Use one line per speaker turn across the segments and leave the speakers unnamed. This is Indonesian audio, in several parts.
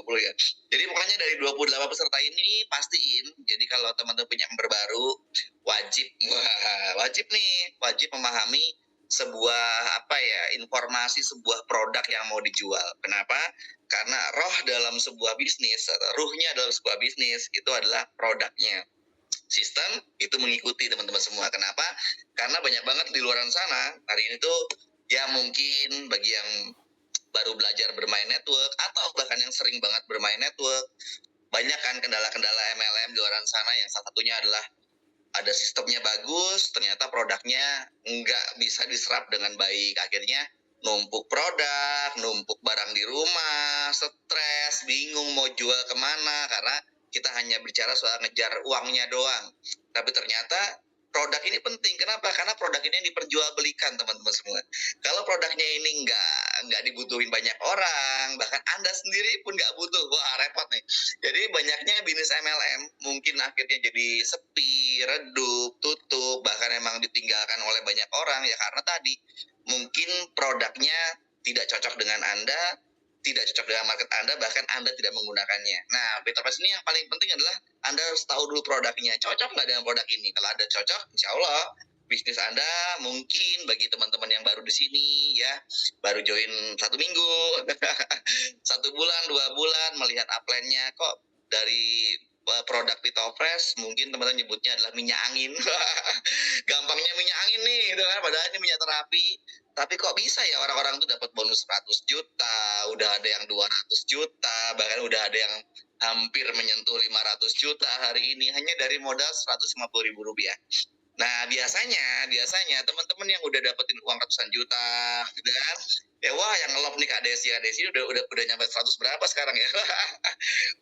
20 ya. Jadi pokoknya dari 28 peserta ini pastiin, jadi kalau teman-teman punya member baru, wajib nih, wajib memahami sebuah informasi sebuah produk yang mau dijual. Kenapa? Karena roh dalam sebuah bisnis atau ruhnya dalam sebuah bisnis itu adalah produknya. Sistem itu mengikuti teman-teman semua. Kenapa? Karena banyak banget di luar sana hari ini tuh ya mungkin bagi yang baru belajar bermain network atau bahkan yang sering banget bermain network, banyak kan kendala-kendala MLM di luar sana yang salah satunya adalah ada sistemnya bagus, ternyata produknya nggak bisa diserap dengan baik. Akhirnya numpuk produk, numpuk barang di rumah, stres, bingung mau jual kemana karena kita hanya bicara soal ngejar uangnya doang. Tapi ternyata produk ini penting. Kenapa? Karena produk ini diperjualbelikan teman-teman semua. Kalau produknya ini nggak dibutuhin banyak orang, bahkan Anda sendiri pun nggak butuh, wah repot nih. Jadi banyaknya bisnis MLM mungkin akhirnya jadi sepi, redup, tutup, bahkan emang ditinggalkan oleh banyak orang ya karena tadi mungkin produknya tidak cocok dengan Anda, tidak cocok dengan market Anda, bahkan Anda tidak menggunakannya. Nah, Peterpass ini yang paling penting adalah Anda harus tahu dulu produknya. Cocok nggak dengan produk ini? Kalau Anda cocok, insya Allah bisnis Anda mungkin bagi teman-teman yang baru di sini ya, baru join 1 minggu, 1 bulan, 2 bulan melihat upline-nya kok dari produk Pitofresh mungkin teman-teman nyebutnya adalah minyak angin. Gampangnya minyak angin nih, gitu kan? Padahal ini minyak terapi. Tapi kok bisa ya orang-orang tuh dapat bonus 100 juta, udah ada yang 200 juta, bahkan udah ada yang hampir menyentuh 500 juta hari ini hanya dari modal 150 ribu rupiah. Nah biasanya teman-teman yang udah dapetin uang ratusan juta, gitu kan? Ya wah yang ngelop nih Kak Desi udah nyampe 100 berapa sekarang ya?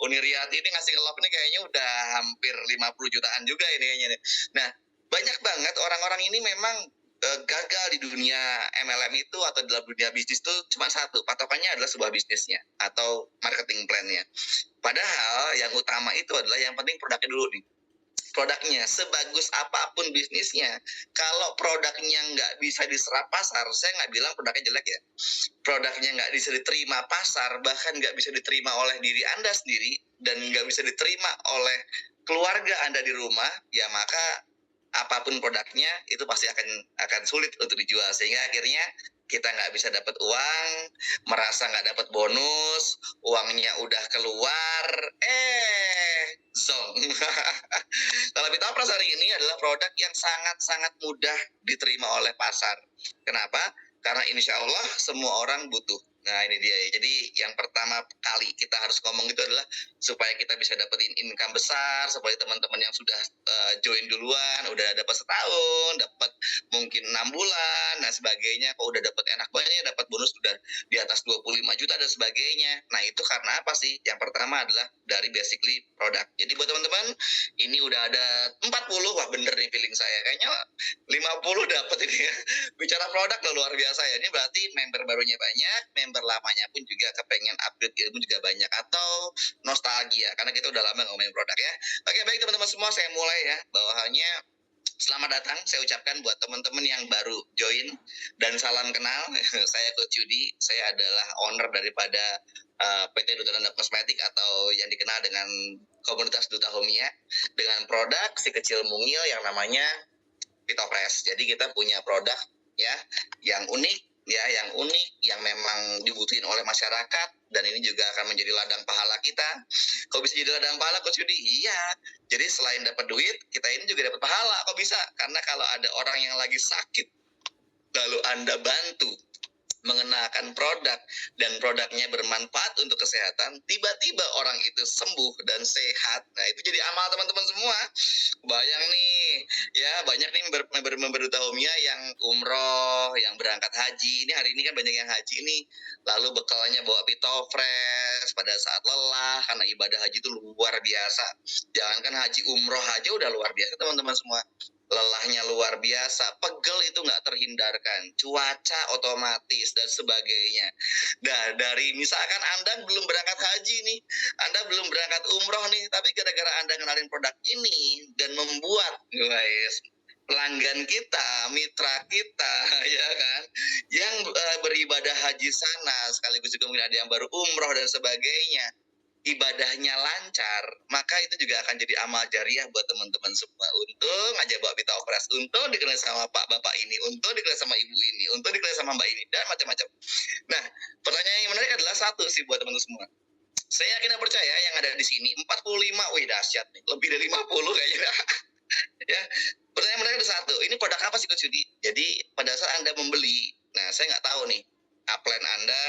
Uniriati ini ngasih ngelop nih kayaknya udah hampir 50 jutaan juga ini kayaknya nih. Nah banyak banget orang-orang ini memang gagal di dunia MLM itu atau dalam dunia bisnis tuh cuma satu, patokannya adalah sebuah bisnisnya atau marketing plan-nya. Padahal yang utama itu adalah yang penting produknya dulu nih. Produknya sebagus apapun bisnisnya, kalau produknya nggak bisa diserap pasar, saya nggak bilang produknya jelek ya. Produknya nggak bisa diterima pasar, bahkan nggak bisa diterima oleh diri Anda sendiri dan nggak bisa diterima oleh keluarga Anda di rumah, ya maka apapun produknya itu pasti akan sulit untuk dijual sehingga akhirnya kita nggak bisa dapat uang, merasa nggak dapat bonus, uangnya udah keluar, zong. Kalau Pitopras hari ini adalah produk yang sangat-sangat mudah diterima oleh pasar. Kenapa? Karena insya Allah semua orang butuh. Nah ini dia ya. Jadi yang pertama kali kita harus ngomong itu adalah supaya kita bisa dapetin income besar, supaya teman-teman yang sudah join duluan, udah dapat setahun, dapat mungkin 6 bulan, dan sebagainya. Kok udah dapat enak banget, dapat bonus sudah di atas 25 juta dan sebagainya. Nah itu karena apa sih? Yang pertama adalah dari basically produk. Jadi buat teman-teman, ini udah ada 40, wah bener nih feeling saya. Kayaknya 50 dapat ini ya. Bicara produk udah luar biasa ya. Ini berarti member barunya banyak, member lamanya pun juga kepengen upgrade ilmu juga banyak. Atau nostalgia, karena kita udah lama ngomongin produk ya. Oke baik teman-teman semua, saya mulai ya. Bawahannya selamat datang saya ucapkan buat teman-teman yang baru join dan salam kenal. Saya Coach Yudi, saya adalah owner daripada PT Duta Danda Kosmetik atau yang dikenal dengan komunitas Duta Homia dengan produk si kecil mungil yang namanya Pitofresh. Jadi kita punya produk ya yang unik ya, yang memang dibutuhin oleh masyarakat dan ini juga akan menjadi ladang pahala kita. Kok bisa jadi ladang pahala Coach Yudi? Iya. Jadi selain dapat duit, kita ini juga dapat pahala. Kok bisa? Karena kalau ada orang yang lagi sakit, lalu Anda bantu mengenakan produk dan produknya bermanfaat untuk kesehatan, tiba-tiba orang itu sembuh dan sehat. Nah itu jadi amal teman-teman semua. Bayang nih ya, banyak nih member Duta Homia yang umroh, yang berangkat haji. Ini hari ini kan banyak yang haji nih, lalu bekalnya bawa Pitofresh pada saat lelah karena ibadah haji itu luar biasa. Jangankan haji, umroh aja udah luar biasa teman-teman semua. Lelahnya luar biasa, pegel itu nggak terhindarkan, cuaca otomatis dan sebagainya. Nah dari misalkan Anda belum berangkat haji nih, Anda belum berangkat umroh nih, tapi gara-gara Anda kenalin produk ini dan membuat guys pelanggan kita, mitra kita, ya kan, yang beribadah haji sana, sekaligus juga mungkin ada yang baru umroh dan sebagainya. ibadahnya lancar, maka itu juga akan jadi amal jariah buat teman-teman semua. Untung aja bawa Bitopres, untung dikenal sama Pak Bapak ini, untung dikenal sama Ibu ini, untung dikenal sama Mbak ini, dan macam-macam. Nah, pertanyaan yang menarik adalah satu sih buat teman-teman semua. Saya yakin dan percaya yang ada di sini 45, wih dahsyat nih, lebih dari 50 kayaknya. Ya, pertanyaan menarik ada satu, ini produk apa sih Coach Yudi? Jadi pada saat Anda membeli, nah saya nggak tahu nih, upline Anda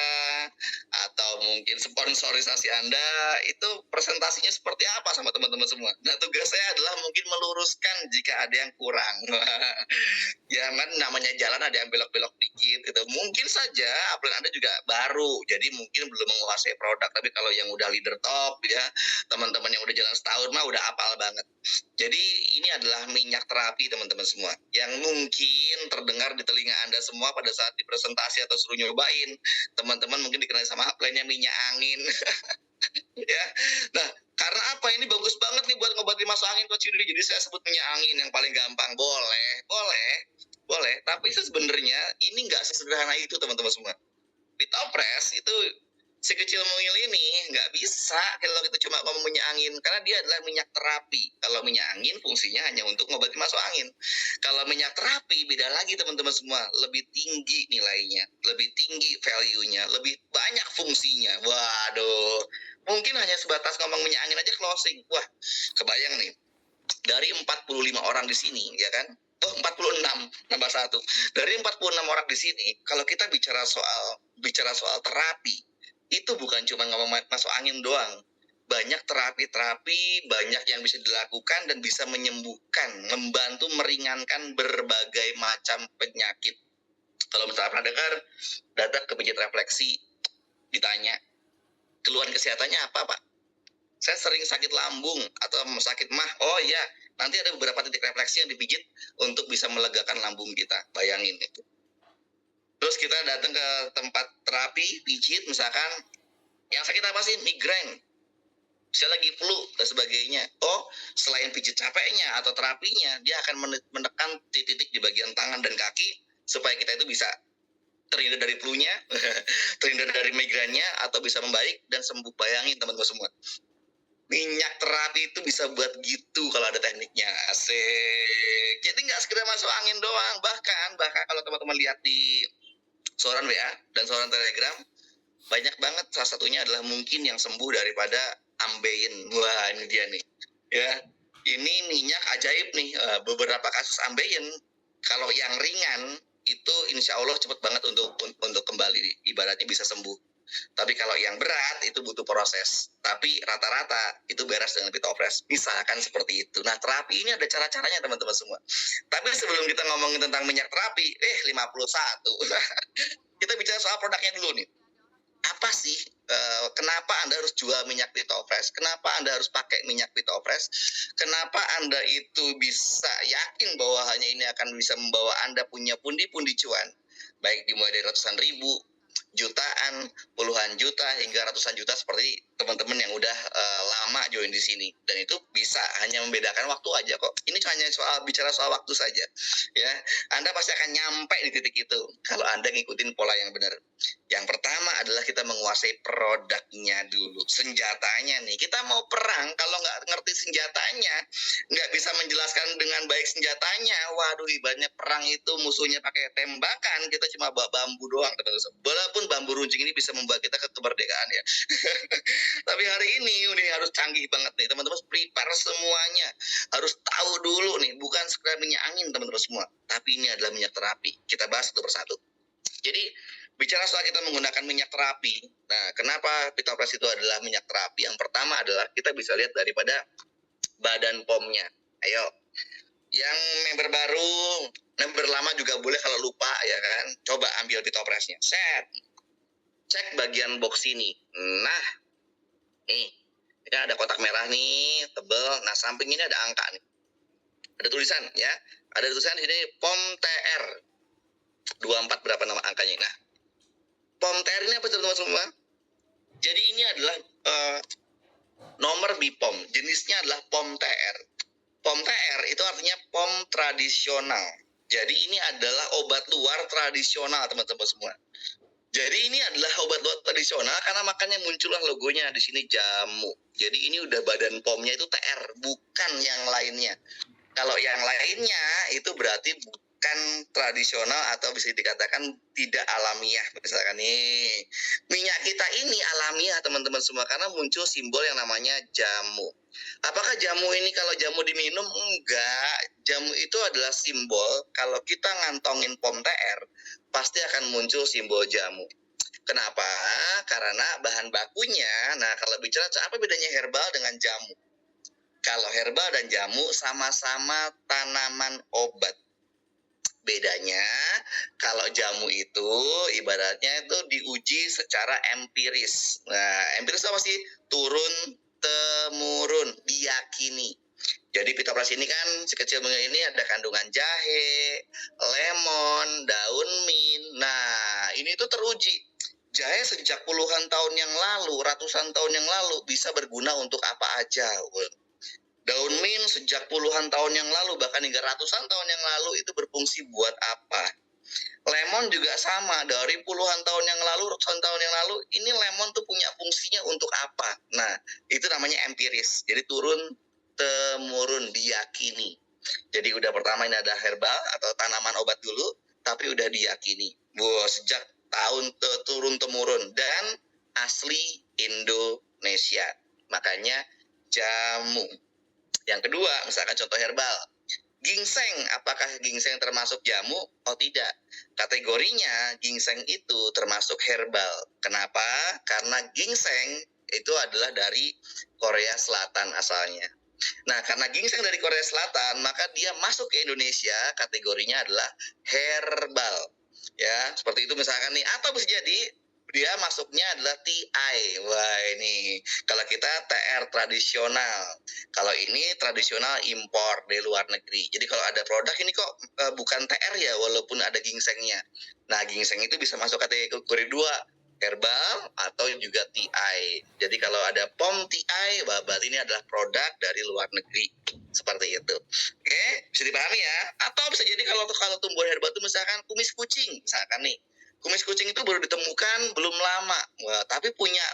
atau mungkin sponsorisasi Anda itu presentasinya seperti apa sama teman-teman semua. Nah tugas saya adalah mungkin meluruskan jika ada yang kurang. Ya kan namanya jalan ada yang belok-belok dikit gitu. Mungkin saja upline Anda juga baru, jadi mungkin belum menguasai produk. Tapi kalau yang udah leader top ya, teman-teman yang udah jalan setahun mah udah apal banget. Jadi ini adalah minyak terapi teman-teman semua yang mungkin terdengar di telinga Anda semua pada saat dipresentasi atau suruh nyobain. Teman-teman mungkin dikenal sama upline-nya minyak angin. Ya. Nah, karena apa ini bagus banget nih buat ngobatin masuk angin Coach Yudi. Jadi saya sebut minyak angin yang paling gampang. Boleh. Tapi sebenarnya ini nggak sesederhana itu teman-teman semua. Bitopres itu si kecil mungil ini nggak bisa kalau kita cuma ngomong minyak angin karena dia adalah minyak terapi. Kalau minyak angin fungsinya hanya untuk ngobatin masuk angin. Kalau minyak terapi beda lagi teman-teman semua, lebih tinggi nilainya, lebih tinggi value-nya, lebih banyak fungsinya. Waduh, mungkin hanya sebatas ngomong minyak angin aja closing. Wah, kebayang nih dari 45 orang di sini ya kan. 46 nambah satu. Dari 46 orang di sini, kalau kita bicara soal terapi, itu bukan cuma ngomong masuk angin doang. Banyak terapi-terapi, banyak yang bisa dilakukan dan bisa menyembuhkan, membantu meringankan berbagai macam penyakit. Kalau misalnya pernah dengar, datang ke pijat refleksi, ditanya, keluhan kesehatannya apa Pak? Saya sering sakit lambung atau sakit mah. Oh iya, nanti ada beberapa titik refleksi yang dipijit untuk bisa melegakan lambung kita. Bayangin itu. Terus kita datang ke tempat terapi, pijit misalkan, yang sakit apa sih? Migrain. Saya lagi flu dan sebagainya. Oh, selain pijit capeknya atau terapinya, dia akan menekan titik-titik di bagian tangan dan kaki supaya kita itu bisa terhindar dari flu-nya, terhindar dari migrainnya, atau bisa membaik dan sembuh. Bayangin teman-teman semua. Minyak terapi itu bisa buat gitu kalau ada tekniknya. Asik. Jadi nggak sekedar masuk angin doang. Bahkan kalau teman-teman lihat di saluran WA dan saluran Telegram, banyak banget. Salah satunya adalah mungkin yang sembuh daripada ambeien. Wah, ini dia nih. Ya, ini minyak ajaib nih. Beberapa kasus ambeien, kalau yang ringan itu insya Allah cepat banget untuk kembali. Ibaratnya bisa sembuh. Tapi kalau yang berat itu butuh proses. Tapi rata-rata itu beres dengan Bitopres. Misalkan seperti itu. Nah, terapi ini ada cara-caranya teman-teman semua. Tapi sebelum kita ngomongin tentang minyak terapi, 51. Kita bicara soal produknya dulu nih. Apa sih kenapa Anda harus jual minyak Bitopres? Kenapa Anda harus pakai minyak Bitopres? Kenapa Anda itu bisa yakin bahwa hanya ini akan bisa membawa Anda punya pundi-pundi cuan? Baik dimulai dari ratusan ribu, jutaan, puluhan juta hingga ratusan juta seperti teman-teman yang udah lama join di sini. Dan itu bisa hanya membedakan waktu aja kok. Ini hanya bicara soal waktu saja. Ya, Anda pasti akan nyampe di titik itu kalau Anda ngikutin pola yang benar. Yang pertama adalah kita menguasai produknya dulu, senjatanya nih. Kita mau perang, kalau nggak ngerti senjatanya, nggak bisa menjelaskan dengan baik senjatanya. Waduh, ibaratnya perang itu musuhnya pakai tembakan, kita cuma bawa bambu doang. Walaupun bambu runcing ini bisa membawa kita ke kemerdekaan ya. Tapi hari ini udah harus canggih banget nih, teman-teman. Prepare semuanya, harus tahu dulu nih, bukan sekedar minyak angin teman-teman semua, tapi ini adalah minyak terapi. Kita bahas satu persatu. Jadi bicara soal kita menggunakan minyak terapi, nah kenapa Bitopres itu adalah minyak terapi? Yang pertama adalah kita bisa lihat daripada badan POM-nya. Ayo, yang member baru, member lama juga boleh kalau lupa ya kan, coba ambil Bitopresnya. Set, cek bagian box ini. Nah, nih, ini ada kotak merah nih, tebel. Nah, samping ini ada angka nih. Ada tulisan ya, ada tulisan di sini POM TR 24 berapa nama angkanya. Nah, POM TR ini apa teman-teman semua? Jadi ini adalah nomor BPOM, jenisnya adalah POM TR. POM TR itu artinya POM tradisional. Jadi ini adalah obat luar tradisional teman-teman semua. Jadi ini adalah obat-obat tradisional karena makanya muncullah logonya di sini jamu. Jadi ini udah badan POM-nya itu TR, bukan yang lainnya. Kalau yang lainnya itu berarti bukan tradisional atau bisa dikatakan tidak alamiah. Misalkan nih, minyak kita ini alamiah teman-teman semua karena muncul simbol yang namanya jamu. Apakah jamu ini kalau jamu diminum? Enggak. Jamu itu adalah simbol kalau kita ngantongin POM TR pasti akan muncul simbol jamu. Kenapa? Karena bahan bakunya, nah kalau bicara apa bedanya herbal dengan jamu? Kalau herbal dan jamu sama-sama tanaman obat. Bedanya, kalau jamu itu ibaratnya itu diuji secara empiris. Nah, empiris apa sih? Turun temurun, diyakini. Jadi pitopras ini kan sekecil mungkin ini ada kandungan jahe, lemon, daun mint. Nah, ini tuh teruji. Jahe sejak puluhan tahun yang lalu, ratusan tahun yang lalu bisa berguna untuk apa aja. Daun mint sejak puluhan tahun yang lalu, bahkan hingga ratusan tahun yang lalu itu berfungsi buat apa. Lemon juga sama, dari puluhan tahun yang lalu, ratusan tahun yang lalu, ini lemon tuh punya fungsinya untuk apa. Nah, itu namanya empiris. Jadi turun temurun, diyakini. Jadi udah pertama ini ada herbal atau tanaman obat dulu, tapi udah diyakini. Sejak tahun turun temurun dan asli Indonesia. Makanya jamu. Yang kedua, misalkan contoh herbal. Ginseng, apakah ginseng termasuk jamu? Oh tidak. Kategorinya ginseng itu termasuk herbal. Kenapa? Karena ginseng itu adalah dari Korea Selatan asalnya. Nah, karena ginseng dari Korea Selatan, maka dia masuk ke Indonesia kategorinya adalah herbal. Ya, seperti itu misalkan nih. Atau bisa jadi dia masuknya adalah TI. Wah, ini kalau kita TR tradisional. Kalau ini tradisional impor dari luar negeri. Jadi kalau ada produk ini kok bukan TR ya walaupun ada ginsengnya. Nah, ginseng itu bisa masuk kategori 2, herbal atau juga TI. Jadi kalau ada POM TI, berarti ini adalah produk dari luar negeri. Seperti itu. Oke, bisa dipahami ya? Atau bisa jadi kalau tumbuhan herbal itu misalkan kumis kucing, misalkan nih. Kumis kucing itu baru ditemukan belum lama. Wah, tapi punya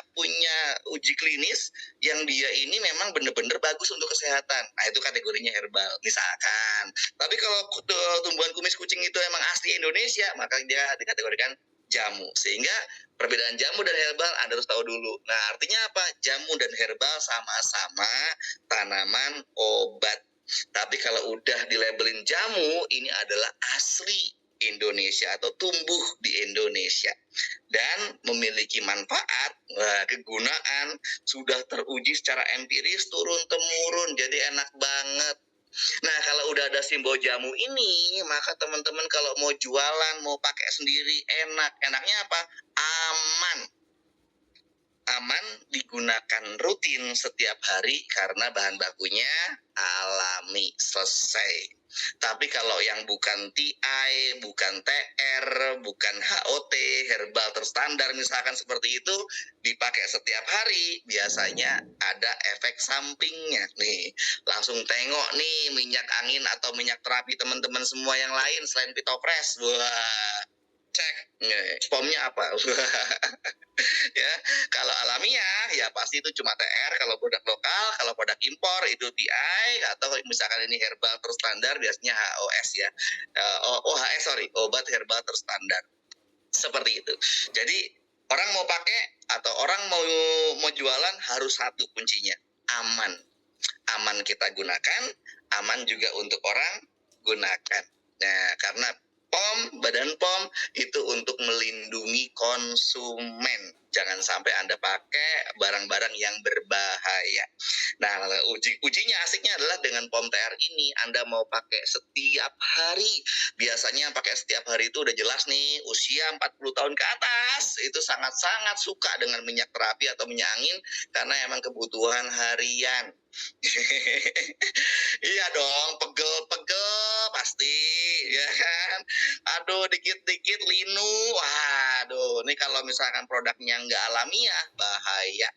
uji klinis yang dia ini memang benar-benar bagus untuk kesehatan. Nah, itu kategorinya herbal. Misalkan. Tapi kalau tumbuhan kumis kucing itu emang asli Indonesia, maka dia dikategorikan jamu. Sehingga perbedaan jamu dan herbal Anda harus tahu dulu. Nah, artinya apa? Jamu dan herbal sama-sama tanaman obat. Tapi kalau udah dilabelin jamu, ini adalah asli Indonesia atau tumbuh di Indonesia dan memiliki manfaat, kegunaan sudah teruji secara empiris turun temurun, jadi enak banget. Nah, kalau udah ada simbol jamu ini, maka teman-teman kalau mau jualan, mau pakai sendiri enak. Enaknya apa? Aman. Aman digunakan rutin setiap hari karena bahan bakunya alami. Selesai. Tapi kalau yang bukan TI, bukan TR, bukan HOT, herbal terstandar misalkan seperti itu, dipakai setiap hari, biasanya ada efek sampingnya. Nih, langsung tengok nih minyak angin atau minyak terapi teman-teman semua yang lain selain Pitopres. Wah, cek POM-nya apa. Ya, kalau alamiah ya pasti itu cuma TR, kalau produk lokal, kalau produk impor itu TI, atau misalkan ini herbal terstandar biasanya HOS ya. OHS sorry, obat herbal terstandar. Seperti itu. Jadi orang mau pakai atau orang mau jualan harus satu kuncinya, aman. Aman kita gunakan, aman juga untuk orang gunakan. Nah, karena badan POM itu untuk melindungi konsumen. Jangan sampai Anda pakai barang-barang yang berbahaya. Nah, ujinya asiknya adalah dengan POM TR ini Anda mau pakai setiap hari. Biasanya pakai setiap hari itu udah jelas nih, usia 40 tahun ke atas itu sangat-sangat suka dengan minyak terapi atau minyak angin karena emang kebutuhan harian. Iya dong, pegel-pegel pasti, ya kan? Aduh, dikit-dikit linu. Waduh, ini kalau misalkan produknya nggak alamiah, bahaya.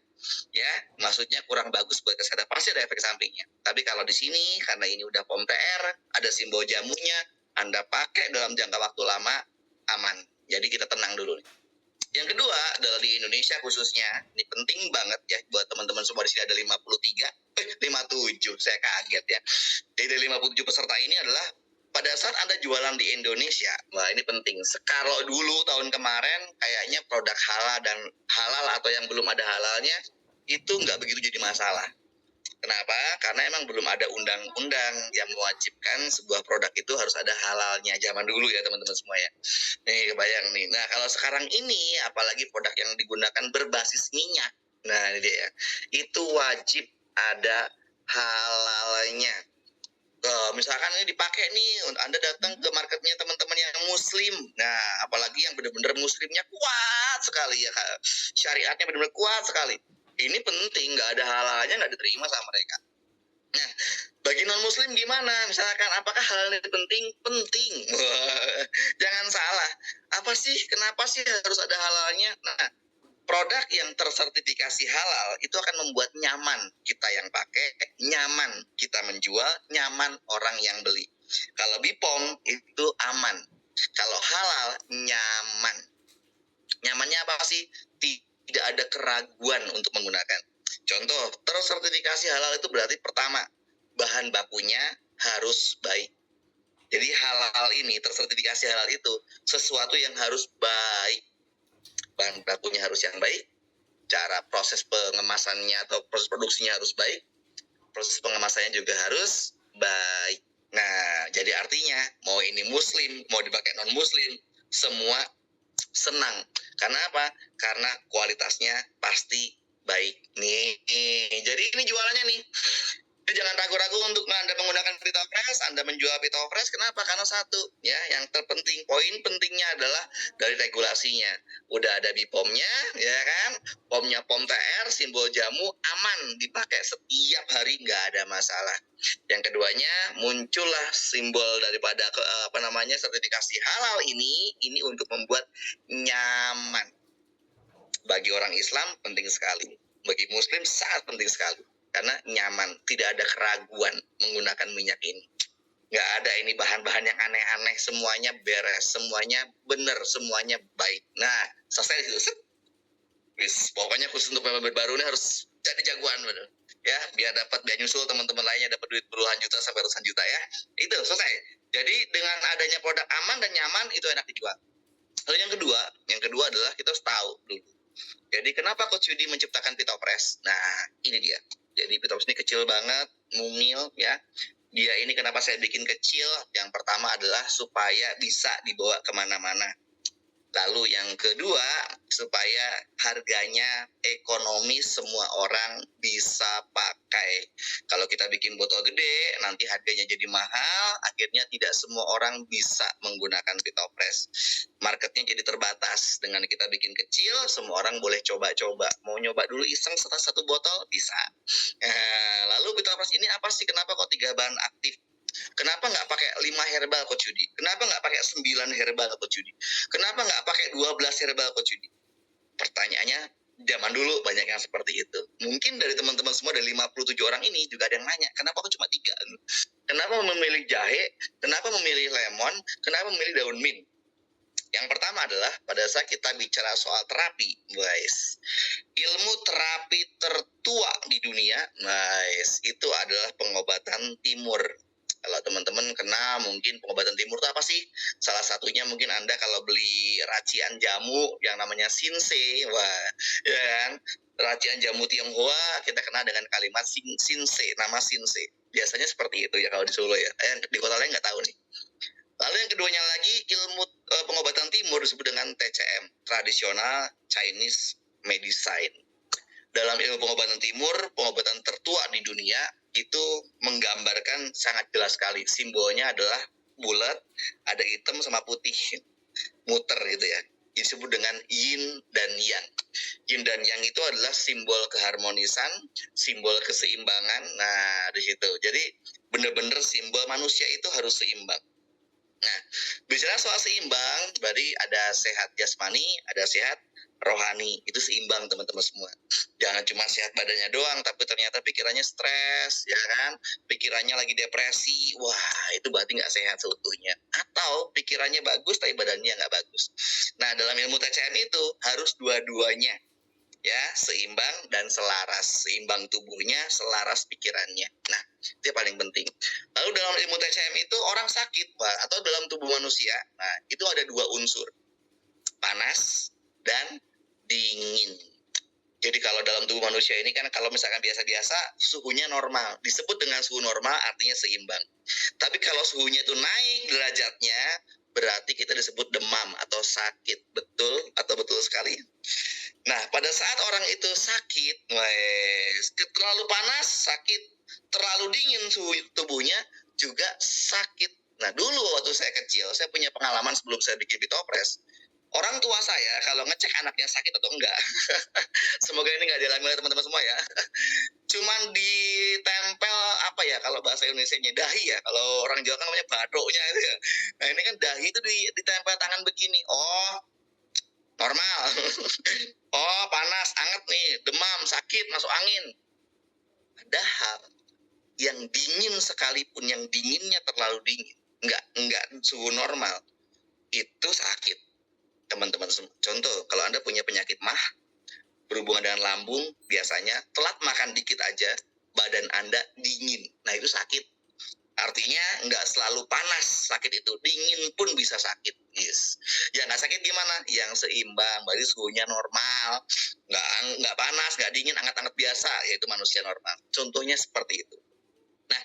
Ya, maksudnya kurang bagus buat kesehatan. Pasti ada efek sampingnya. Tapi kalau di sini, karena ini udah POM TR, ada simbol jamunya, Anda pakai dalam jangka waktu lama, aman. Jadi kita tenang dulu nih. Yang kedua adalah di Indonesia khususnya, ini penting banget ya buat teman-teman semua di sini ada 57, saya kaget ya. Jadi dari 57 peserta ini adalah pada saat Anda jualan di Indonesia, wah ini penting. Kalau dulu tahun kemarin kayaknya produk halal atau yang belum ada halalnya itu nggak begitu jadi masalah. Kenapa? Karena emang belum ada undang-undang yang mewajibkan sebuah produk itu harus ada halalnya. Zaman dulu ya teman-teman semua ya. Nih kebayang nih. Nah kalau sekarang ini apalagi produk yang digunakan berbasis minyak. Nah ini dia. Itu wajib ada halalnya. Misalkan ini dipakai nih, Anda datang ke marketnya teman-teman yang muslim. Nah, apalagi yang benar-benar muslimnya kuat sekali ya, syariatnya benar-benar kuat sekali. Ini penting, nggak ada halalnya nggak diterima sama mereka. Nah, bagi non muslim gimana? Misalkan apakah hal ini penting? Penting. Jangan salah. Apa sih? Kenapa sih harus ada halalnya? Nah, produk yang tersertifikasi halal itu akan membuat nyaman kita yang pakai, nyaman kita menjual, nyaman orang yang beli. Kalau BPOM itu aman. Kalau halal nyaman. Nyamannya apa sih? Tidak ada keraguan untuk menggunakan. Contoh, tersertifikasi halal itu berarti pertama, bahan bakunya harus baik. Jadi halal ini, tersertifikasi halal itu sesuatu yang harus baik. Bahan bakunya harus yang baik, cara proses pengemasannya atau proses produksinya harus baik, proses pengemasannya juga harus baik. Nah, jadi artinya mau ini muslim, mau dipakai non muslim, semua senang. Karena apa? Karena kualitasnya pasti baik. Nih, jadi ini jualannya nih. Jadi jangan ragu-ragu untuk Anda menggunakan Pitofresh, Anda menjual Pitofresh. Kenapa? Karena satu, ya, yang terpenting, poin pentingnya adalah dari regulasinya. Udah ada BPOM-nya, ya kan? POM-nya POM TR, simbol jamu, aman dipakai setiap hari, nggak ada masalah. Yang keduanya, muncullah simbol daripada sertifikasi halal ini untuk membuat nyaman. Bagi orang Islam penting sekali, bagi Muslim sangat penting sekali. Karena nyaman, tidak ada keraguan menggunakan minyak ini. Nggak ada ini bahan-bahan yang aneh-aneh, semuanya beres, semuanya benar, semuanya baik. Nah, selesai di situ. Pokoknya khusus untuk member baru ini harus jadi jagoan, bener. Ya, biar nyusul teman-teman lainnya dapat duit puluhan juta sampai ratusan juta ya. Itu selesai. Jadi dengan adanya produk aman dan nyaman itu enak dijual. Lalu yang kedua adalah kita harus tahu dulu. Jadi kenapa Coach Yudi menciptakan Pitofresh? Nah, ini dia. Jadi Pitofresh ini kecil banget, mungil ya. Dia ini kenapa saya bikin kecil? Yang pertama adalah supaya bisa dibawa kemana-mana. Lalu yang kedua, supaya harganya ekonomis, semua orang bisa pakai. Kalau kita bikin botol gede, nanti harganya jadi mahal, akhirnya tidak semua orang bisa menggunakan Pitofresh. Marketnya jadi terbatas. Dengan kita bikin kecil, semua orang boleh coba-coba. Mau nyoba dulu iseng setelah satu botol, bisa. Lalu Pitofresh ini apa sih? Kenapa kok 3 bahan aktif? Kenapa nggak pakai 5 herbal Coach Yudi? Kenapa nggak pakai 9 herbal Coach Yudi? Kenapa nggak pakai 12 herbal Coach Yudi? Pertanyaannya, zaman dulu banyak yang seperti itu. Mungkin dari teman-teman semua dari 57 orang ini juga ada yang nanya, kenapa kok cuma 3? Kenapa memilih jahe? Kenapa memilih lemon? Kenapa memilih daun mint? Yang pertama adalah pada saat kita bicara soal terapi, guys. Ilmu terapi tertua di dunia, guys, itu adalah pengobatan timur. Kalau teman-teman kenal mungkin pengobatan timur itu apa sih? Salah satunya mungkin Anda kalau beli racian jamu yang namanya Sinse, wah, ya kan? Racian jamu Tionghoa kita kenal dengan kalimat Sinse, nama Sinse. Biasanya seperti itu ya kalau di Solo ya. Di kota lain nggak tahu nih. Lalu yang keduanya lagi ilmu pengobatan timur disebut dengan TCM, tradisional Chinese medicine. Dalam ilmu pengobatan timur, pengobatan tertua di dunia itu menggambarkan sangat jelas sekali. Simbolnya adalah bulat, ada hitam sama putih, muter gitu ya. Disebut dengan yin dan yang. Yin dan yang itu adalah simbol keharmonisan, simbol keseimbangan. Nah, di situ. Jadi benar-benar simbol manusia itu harus seimbang. Nah, bicara soal seimbang, berarti ada sehat jasmani, ada sehat rohani. Itu seimbang teman-teman semua. Jangan cuma sehat badannya doang, tapi ternyata pikirannya stres, ya kan? Pikirannya lagi depresi, wah itu berarti nggak sehat seutuhnya. Atau pikirannya bagus, tapi badannya nggak bagus. Nah, dalam ilmu TCM itu harus dua-duanya, ya, seimbang dan selaras. Seimbang tubuhnya, selaras pikirannya. Nah, itu yang paling penting. Lalu dalam ilmu TCM itu orang sakit, Pak, atau dalam tubuh manusia, nah itu ada dua unsur, panas dan dingin. Jadi kalau dalam tubuh manusia ini kan kalau misalkan biasa-biasa suhunya normal, disebut dengan suhu normal artinya seimbang. Tapi kalau suhunya itu naik derajatnya, berarti kita disebut demam atau sakit. Betul atau betul sekali? Nah, pada saat orang itu sakit, terlalu panas sakit, terlalu dingin suhu tubuhnya juga sakit. Nah, dulu waktu saya kecil, saya punya pengalaman sebelum saya bikin Pitopres. Orang tua saya kalau ngecek anaknya sakit atau enggak, semoga ini nggak dialami oleh teman-teman semua ya. Cuman ditempel apa ya kalau bahasa Indonesianya dahi ya. Kalau orang Jawa kan namanya badoknya itu ya. Nah ini kan dahi itu ditempel tangan begini. Oh normal. Oh panas, anget nih, demam, sakit, masuk angin. Padahal yang dingin sekalipun, yang dinginnya terlalu dingin, enggak suhu normal, itu sakit. Teman-teman semua. Contoh, kalau Anda punya penyakit MAH, berhubungan dengan lambung, biasanya telat makan dikit aja, badan Anda dingin. Nah, itu sakit. Artinya nggak selalu panas sakit itu, dingin pun bisa sakit. Yes. Yang nggak sakit gimana? Yang seimbang, berarti suhunya normal, nggak panas, nggak dingin, hangat-hangat biasa, yaitu manusia normal. Contohnya seperti itu. Nah,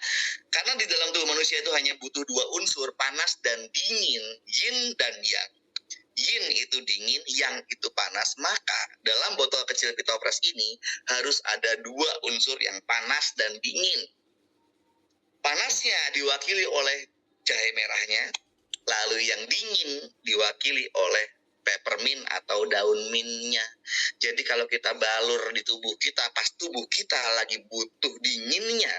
karena di dalam tubuh manusia itu hanya butuh dua unsur, panas dan dingin, yin dan yang. Yin itu dingin, yang itu panas, maka dalam botol kecil Pitopres ini harus ada dua unsur yang panas dan dingin. Panasnya diwakili oleh jahe merahnya, lalu yang dingin diwakili oleh peppermint atau daun mintnya. Jadi kalau kita balur di tubuh kita, pas tubuh kita lagi butuh dinginnya,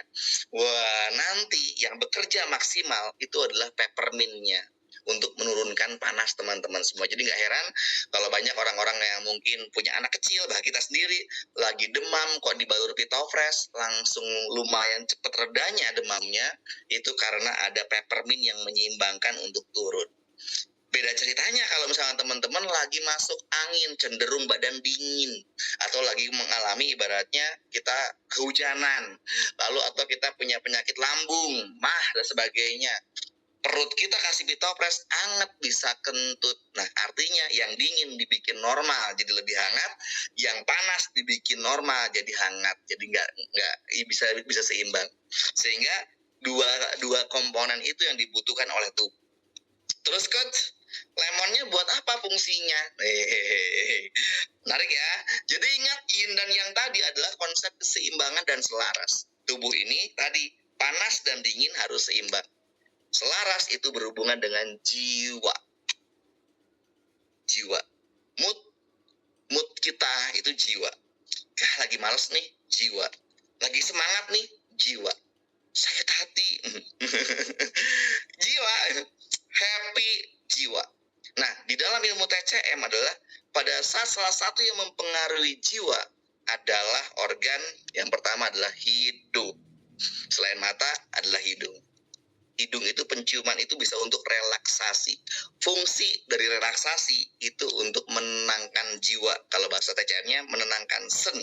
wah nanti yang bekerja maksimal itu adalah peppermintnya untuk menurunkan panas teman-teman semua. Jadi nggak heran kalau banyak orang-orang yang mungkin punya anak kecil, bah kita sendiri lagi demam kok dibalur Pitopres langsung lumayan cepat redanya demamnya, itu karena ada peppermint yang menyeimbangkan untuk turun. Beda ceritanya kalau misalnya teman-teman lagi masuk angin, cenderung badan dingin, atau lagi mengalami ibaratnya kita kehujanan, lalu atau kita punya penyakit lambung, MAH dan sebagainya. Perut kita kasih Pitopres hangat bisa kentut. Nah artinya yang dingin dibikin normal jadi lebih hangat, yang panas dibikin normal jadi hangat, jadi nggak bisa seimbang. Sehingga dua komponen itu yang dibutuhkan oleh tubuh. Terus coach, lemonnya buat apa fungsinya? Menarik ya. Jadi ingat yin dan yang tadi adalah konsep keseimbangan dan selaras. Tubuh ini tadi panas dan dingin harus seimbang. Selaras itu berhubungan dengan jiwa. Jiwa. Mood kita itu jiwa. Lagi males nih, jiwa. Lagi semangat nih, jiwa. Sakit hati, jiwa. Happy, jiwa. Nah, di dalam ilmu TCM adalah pada saat salah satu yang mempengaruhi jiwa adalah organ yang pertama adalah hidung. Selain mata adalah hidung. Hidung itu penciuman itu bisa untuk relaksasi. Fungsi dari relaksasi itu untuk menenangkan jiwa. Kalau bahasa TCM-nya menenangkan sen.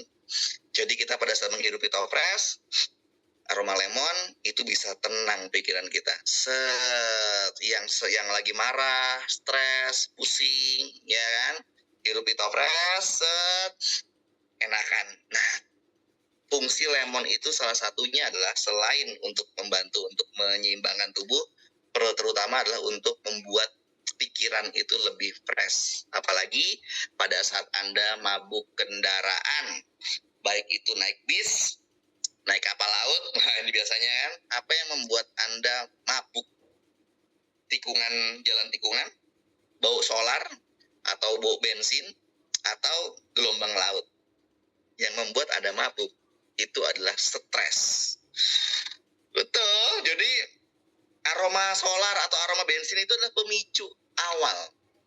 Jadi kita pada saat menghirup Pitopres, aroma lemon itu bisa tenang pikiran kita. Yang lagi marah, stres, pusing, ya kan? Hirup Pitopres, enakan. Nah, fungsi lemon itu salah satunya adalah selain untuk membantu untuk menyeimbangkan tubuh, terutama adalah untuk membuat pikiran itu lebih fresh. Apalagi pada saat Anda mabuk kendaraan, baik itu naik bis, naik kapal laut, nah ini biasanya kan, apa yang membuat Anda mabuk? Jalan tikungan, bau solar, atau bau bensin, atau gelombang laut. Yang membuat Anda mabuk itu adalah stres. Betul. Jadi aroma solar atau aroma bensin itu adalah pemicu awal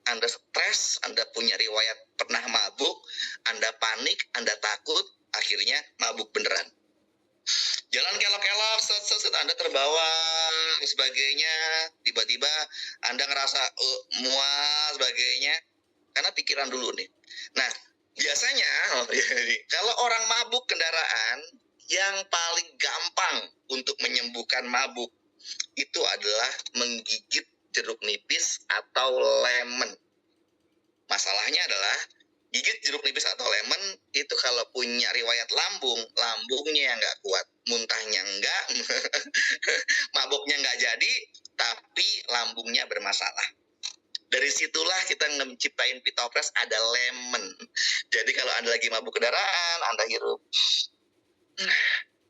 Anda stres, Anda punya riwayat pernah mabuk, Anda panik, Anda takut, akhirnya mabuk beneran. Jalan kelok-kelok, set, Anda terbawa, dan sebagainya, tiba-tiba Anda ngerasa mual, sebagainya, karena pikiran dulu nih. Nah, biasanya kalau orang mabuk kendaraan, yang paling gampang untuk menyembuhkan mabuk itu adalah menggigit jeruk nipis atau lemon. Masalahnya adalah gigit jeruk nipis atau lemon itu kalau punya riwayat lambungnya yang nggak kuat, muntahnya enggak, mabuknya nggak jadi, tapi lambungnya bermasalah. Dari situlah kita menciptain Pitofresh ada lemon. Jadi kalau Anda lagi mabuk kendaraan, Anda hirup,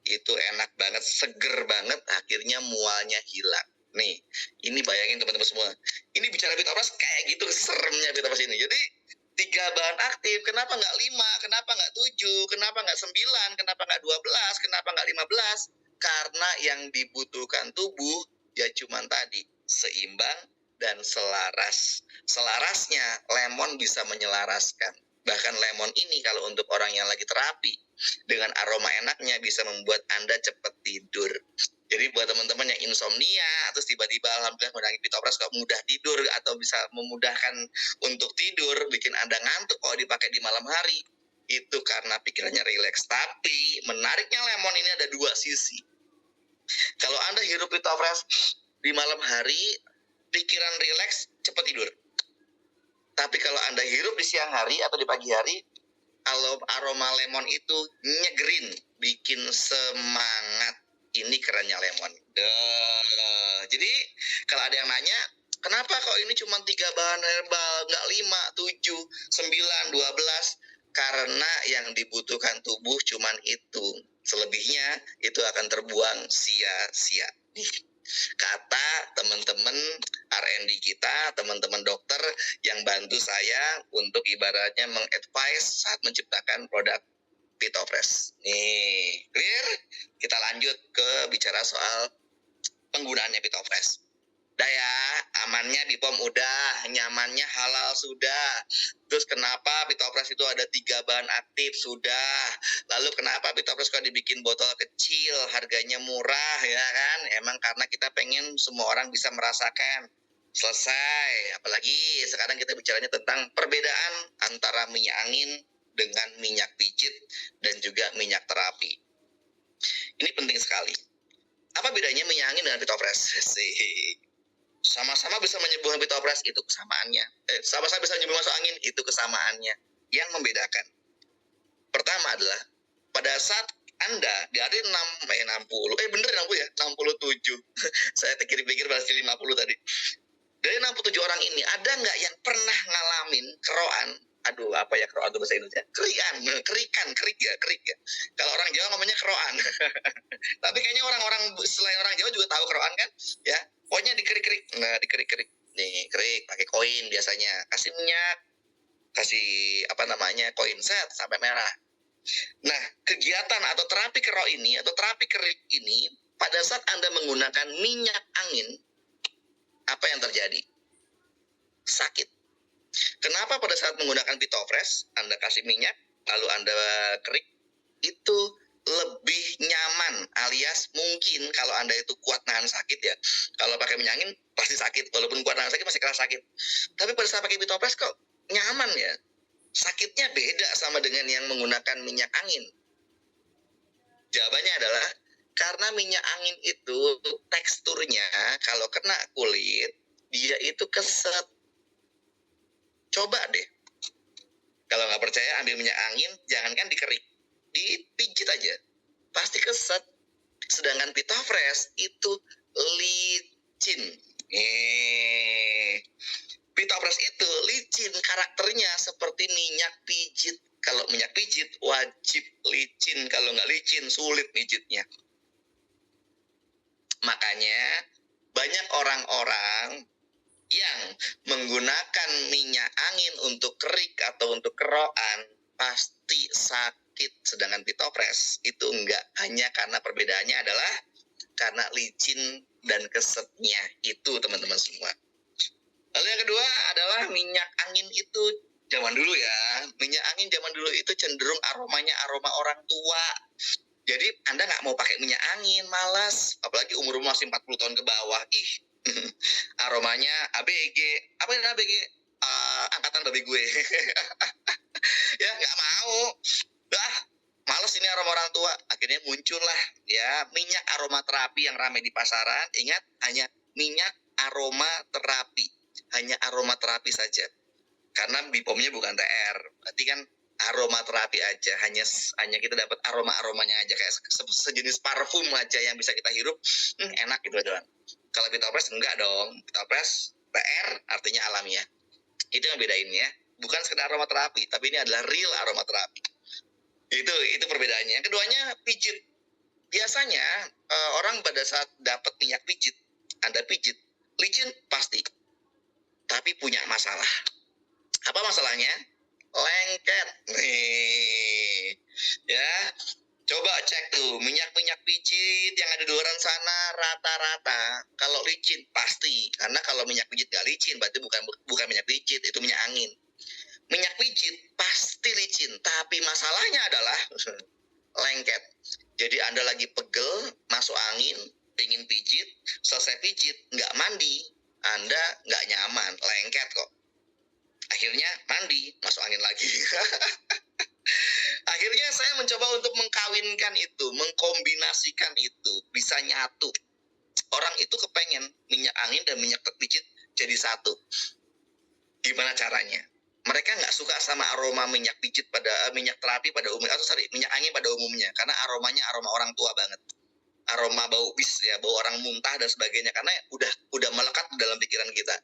itu enak banget, seger banget, akhirnya mualnya hilang. Nih, ini bayangin teman-teman semua. Ini bicara Pitofresh kayak gitu seremnya Pitofresh ini. Jadi 3 bahan aktif, kenapa nggak 5, kenapa nggak 7, kenapa nggak 9, kenapa nggak 12, kenapa nggak 15? Karena yang dibutuhkan tubuh ya cuman tadi, seimbang dan selaras. Selarasnya lemon bisa menyelaraskan. Bahkan lemon ini kalau untuk orang yang lagi terapi, dengan aroma enaknya bisa membuat Anda cepat tidur. Jadi buat teman-teman yang insomnia, terus tiba-tiba alhamdulillah menangis Pitofresh kok mudah tidur atau bisa memudahkan untuk tidur, bikin Anda ngantuk kalau dipakai di malam hari, itu karena pikirannya rileks. Tapi menariknya lemon ini ada 2 sisi. Kalau Anda hirup Pitofresh di malam hari, pikiran rileks, cepat tidur. Tapi kalau Anda hirup di siang hari atau di pagi hari, aroma lemon itu nyegerin, bikin semangat. Ini kerennya lemon. Jadi kalau ada yang nanya, kenapa kok ini cuma 3 bahan herbal, nggak 5, 7, 9, 12? Karena yang dibutuhkan tubuh cuman itu. Selebihnya itu akan terbuang sia-sia. Kata teman-teman R&D kita, teman-teman dokter yang bantu saya untuk ibaratnya mengadvise saat menciptakan produk Pitofresh. Nih, clear? Kita lanjut ke bicara soal penggunaannya Pitofresh. Udah ya, amannya di POM udah, nyamannya halal sudah. Terus kenapa Pitofresh itu ada 3 bahan aktif sudah. Lalu kenapa Pitofresh kok dibikin botol kecil, harganya murah ya kan? Emang karena kita pengen semua orang bisa merasakan. Selesai. Apalagi sekarang kita bicaranya tentang perbedaan antara minyak angin dengan minyak pijit dan juga minyak terapi. Ini penting sekali. Apa bedanya minyak angin dengan Pitofresh? Sama-sama bisa menyembuhkan Pitofresh, itu kesamaannya. Sama-sama bisa menyembuhkan masuk angin, itu kesamaannya. Yang membedakan, pertama adalah pada saat Anda di hari 60, bener 60 ya, 67. Saya pikir-pikir berarti 50 tadi. Dari 67 orang ini, ada nggak yang pernah ngalamin keroan? Aduh, apa ya keroan itu bahasa Indonesia? Kerik ya. Kalau orang Jawa ngomongnya keroan. Tapi kayaknya orang-orang selain orang Jawa juga tahu keroan kan? Ya, pokoknya dikerik-kerik. Nah, dikerik-kerik. Nih, kerik pakai koin biasanya. Kasih minyak, kasih koin set sampai merah. Nah, kegiatan atau terapi kero ini atau terapi kerik ini pada saat Anda menggunakan minyak angin, apa yang terjadi? Sakit. Kenapa pada saat menggunakan Pitofresh, Anda kasih minyak, lalu Anda kerik, itu lebih nyaman, alias mungkin kalau Anda itu kuat nahan sakit ya. Kalau pakai minyak angin pasti sakit, walaupun kuat nahan sakit masih kerasa sakit. Tapi pada saat pakai Pitofresh kok nyaman ya. Sakitnya beda sama dengan yang menggunakan minyak angin. Jawabannya adalah karena minyak angin itu teksturnya kalau kena kulit dia itu keset. Coba deh. Kalau nggak percaya ambil minyak angin, jangankan dikerik, dipijit aja, pasti keset. Sedangkan Pitofresh itu licin. Pitofresh itu licin, karakternya seperti minyak pijit. Kalau minyak pijit wajib licin, kalau nggak licin sulit pijitnya. Makanya banyak orang-orang yang menggunakan minyak angin untuk kerik atau untuk keroan pasti sakit. Sedangkan Pitofresh itu enggak, hanya karena perbedaannya adalah karena licin dan kesetnya itu teman-teman semua. Lalu yang kedua adalah minyak angin itu Zaman dulu ya, minyak angin zaman dulu itu cenderung aromanya aroma orang tua. Jadi Anda nggak mau pakai minyak angin, malas. Apalagi umur masih 40 tahun ke bawah. Ih, aromanya ABG. Apa yang ABG? Angkatan babi gue. Ya nggak mau. Dah, males ini aroma orang tua. Akhirnya muncullah ya minyak aromaterapi yang ramai di pasaran. Ingat, hanya minyak aromaterapi. Hanya aromaterapi saja. Karena BPOM-nya bukan TR. Berarti kan aromaterapi aja, hanya kita dapat aromanya aja, kayak sejenis parfum aja yang bisa kita hirup, enak gitu doang. Kalau Pitopres enggak dong, Pitopres TR artinya alamiah. Itu yang bedain ya, bukan sekedar aromaterapi, tapi ini adalah real aromaterapi. Itu perbedaannya. Yang keduanya pijit. Biasanya orang pada saat dapat minyak pijit, Anda pijit, licin pasti, tapi punya masalah. Apa masalahnya? Lengket. Nih. Ya. Coba cek tuh, minyak-minyak pijit yang ada di luar sana rata-rata kalau licin pasti. Karena kalau minyak pijit nggak licin, berarti bukan minyak pijit, itu minyak angin. Minyak pijit pasti licin, tapi masalahnya adalah lengket. Jadi Anda lagi pegel, masuk angin, pengen pijit, selesai pijit, nggak mandi, Anda nggak nyaman, lengket kok. Akhirnya mandi, masuk angin lagi. Akhirnya saya mencoba untuk mengkawinkan itu, mengkombinasikan itu, bisa nyatu. Orang itu kepengen minyak angin dan minyak pijit jadi satu. Gimana caranya? Mereka nggak suka sama aroma minyak pijit minyak terapi pada umumnya, atau minyak angin pada umumnya, karena aromanya aroma orang tua banget. Aroma bau bis ya, bau orang muntah dan sebagainya, karena udah melekat dalam pikiran kita.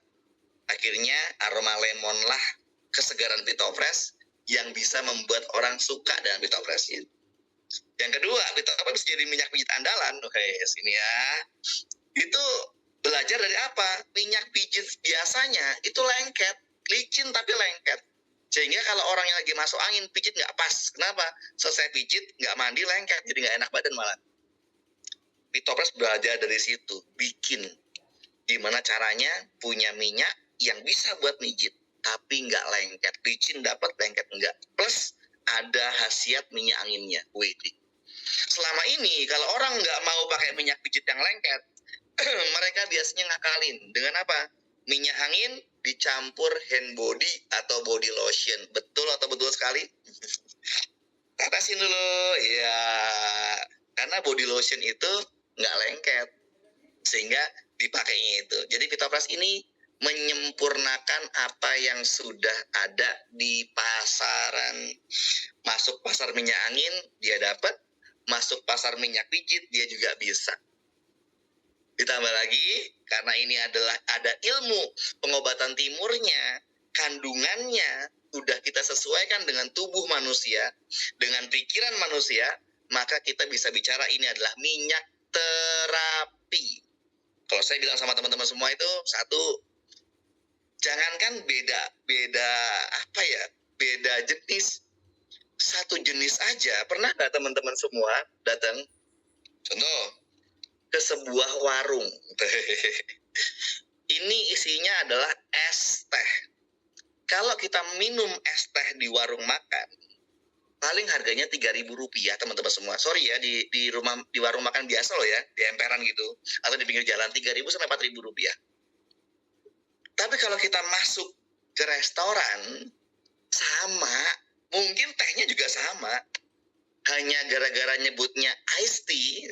Akhirnya aroma lemon lah, kesegaran Pitopres yang bisa membuat orang suka dengan Pitopresnya. Yang kedua, Pitopres jadi minyak pijit andalan. Oke, sini ya. Itu belajar dari apa? Minyak pijit biasanya itu lengket, licin tapi lengket. Sehingga kalau orang yang lagi masuk angin, pijit nggak pas. Kenapa? Selesai pijit, nggak mandi, lengket. Jadi nggak enak badan malah. Pitopres belajar dari situ, bikin gimana caranya punya minyak yang bisa buat mijit, tapi nggak lengket. Licin dapat, lengket enggak. Plus ada khasiat minyak anginnya. Wih. Selama ini kalau orang nggak mau pakai minyak pijit yang lengket, mereka biasanya ngakalin dengan apa? Minyak angin dicampur hand body atau body lotion. Betul atau betul sekali? Tetesin dulu, ya. Karena body lotion itu nggak lengket, sehingga dipakainya itu. Jadi Pitopres ini menyempurnakan apa yang sudah ada di pasaran. Masuk pasar minyak angin, dia dapat. Masuk pasar minyak pijit, dia juga bisa. Ditambah lagi, karena ini ada ilmu pengobatan timurnya, kandungannya udah kita sesuaikan dengan tubuh manusia, dengan pikiran manusia, maka kita bisa bicara ini adalah minyak terapi. Kalau saya bilang sama teman-teman semua itu, satu, jangankan beda jenis, satu jenis aja. Pernah nggak teman-teman semua datang, contoh, ke sebuah warung? Ini isinya adalah es teh. Kalau kita minum es teh di warung makan, paling harganya Rp3.000, teman-teman semua. Sorry ya, di warung makan biasa loh ya, di emperan gitu, atau di pinggir jalan, Rp3.000 sampai Rp4.000. Tapi kalau kita masuk ke restoran, sama, mungkin tehnya juga sama, hanya gara-gara nyebutnya iced tea,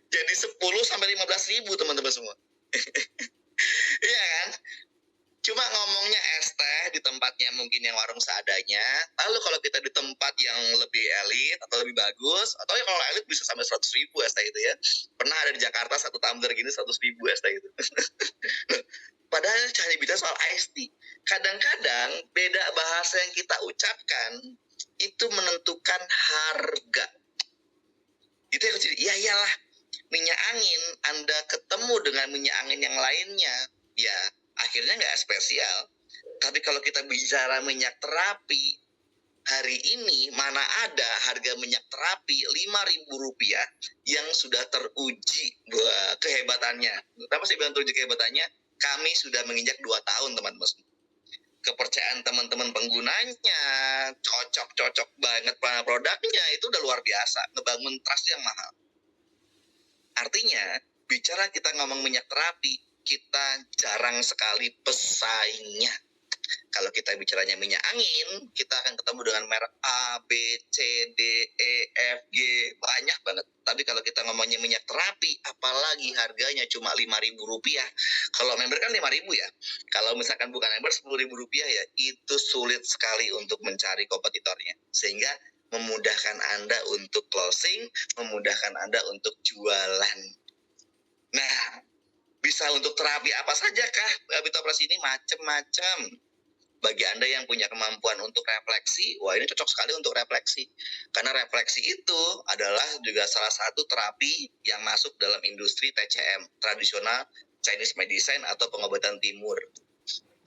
jadi 10 sampai 15.000 teman-teman semua. Iya kan? Cuma ngomongnya es teh di tempatnya mungkin yang warung seadanya. Lalu kalau kita di tempat yang lebih elit atau lebih bagus, atau ya kalau elit bisa sampai 100.000 es teh itu ya. Pernah ada di Jakarta satu tumbler gini 100.000 es teh itu. Padahal hanya bicara soal iced tea. Kadang-kadang beda bahasa yang kita ucapkan itu menentukan harga. Itu yang kecil. Ya iyalah, minyak angin Anda ketemu dengan minyak angin yang lainnya, ya akhirnya nggak spesial. Tapi kalau kita bicara minyak terapi, hari ini mana ada harga minyak terapi Rp5.000 yang sudah teruji kehebatannya. Kenapa saya bilang teruji kehebatannya? Kami sudah menginjak 2 tahun teman-teman. kepercayaan teman-teman penggunanya, cocok banget produknya, itu udah luar biasa, ngebangun trust yang mahal. Artinya, bicara kita ngomong minyak terapi, kita jarang sekali pesaingnya. Kalau kita bicaranya minyak angin, kita akan ketemu dengan merek A, B, C, D, E, F, G, banyak banget. Tapi kalau kita ngomongnya minyak terapi, apalagi harganya cuma Rp5.000. Kalau member kan Rp5.000 ya. Kalau misalkan bukan member Rp10.000 ya, itu sulit sekali untuk mencari kompetitornya. Sehingga memudahkan Anda untuk closing, memudahkan Anda untuk jualan. Nah, bisa untuk terapi apa saja kah? Bitopres ini macam-macam. Bagi Anda yang punya kemampuan untuk refleksi, wah ini cocok sekali untuk refleksi. Karena refleksi itu adalah juga salah satu terapi yang masuk dalam industri TCM, tradisional Chinese medicine atau pengobatan timur.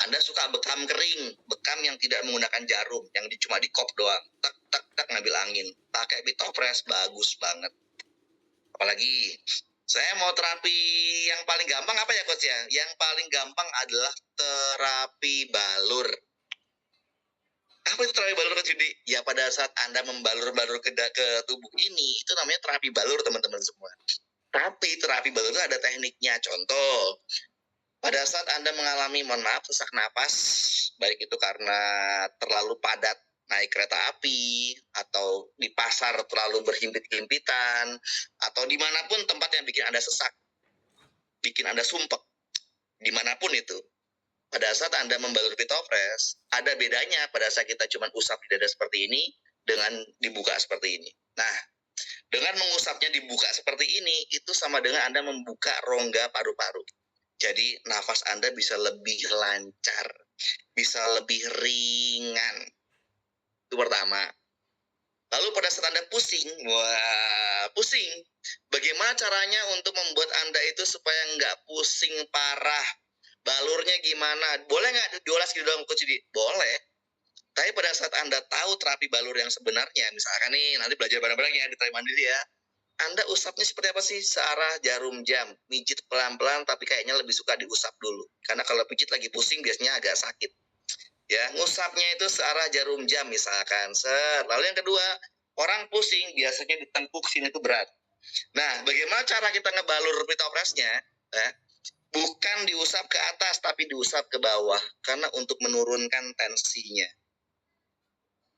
Anda suka bekam kering, bekam yang tidak menggunakan jarum, yang cuma di kop doang, tek tek tek ngambil angin. Pakai Bitopres bagus banget. Apalagi saya mau terapi yang paling gampang apa ya coach ya? Yang paling gampang adalah terapi balur. Apa itu terapi balur coach Yudi? Ya pada saat Anda membalur-balur ke tubuh ini, itu namanya terapi balur teman-teman semua. Tapi terapi balur itu ada tekniknya. Contoh, pada saat Anda mengalami, mohon maaf, sesak napas, baik itu karena terlalu padat naik kereta api, atau di pasar terlalu berhimpit-himpitan, atau dimanapun tempat yang bikin Anda sesak, bikin Anda sumpek, dimanapun itu. Pada saat Anda membalur Bitopres, ada bedanya pada saat kita cuma usap di dada seperti ini, dengan dibuka seperti ini. Nah, dengan mengusapnya dibuka seperti ini, itu sama dengan Anda membuka rongga paru-paru. Jadi nafas Anda bisa lebih lancar, bisa lebih ringan. Itu pertama. Lalu pada saat Anda pusing, pusing. Bagaimana caranya untuk membuat Anda itu supaya nggak pusing parah? Balurnya gimana? Boleh nggak diolah di dalam coach Didi? Boleh. Tapi pada saat Anda tahu terapi balur yang sebenarnya, misalkan nih, nanti belajar bareng-bareng ya di Terapi Mandiri ya. Anda usapnya seperti apa sih? Searah jarum jam. Mijit pelan-pelan tapi kayaknya lebih suka diusap dulu. Karena kalau pijit lagi pusing biasanya agak sakit. Ya, ngusapnya itu searah jarum jam misalkan. Lalu yang kedua, orang pusing biasanya ditengkuk sini itu berat. Nah, bagaimana cara kita ngebalur Bitopresnya? Bukan diusap ke atas tapi diusap ke bawah. Karena untuk menurunkan tensinya.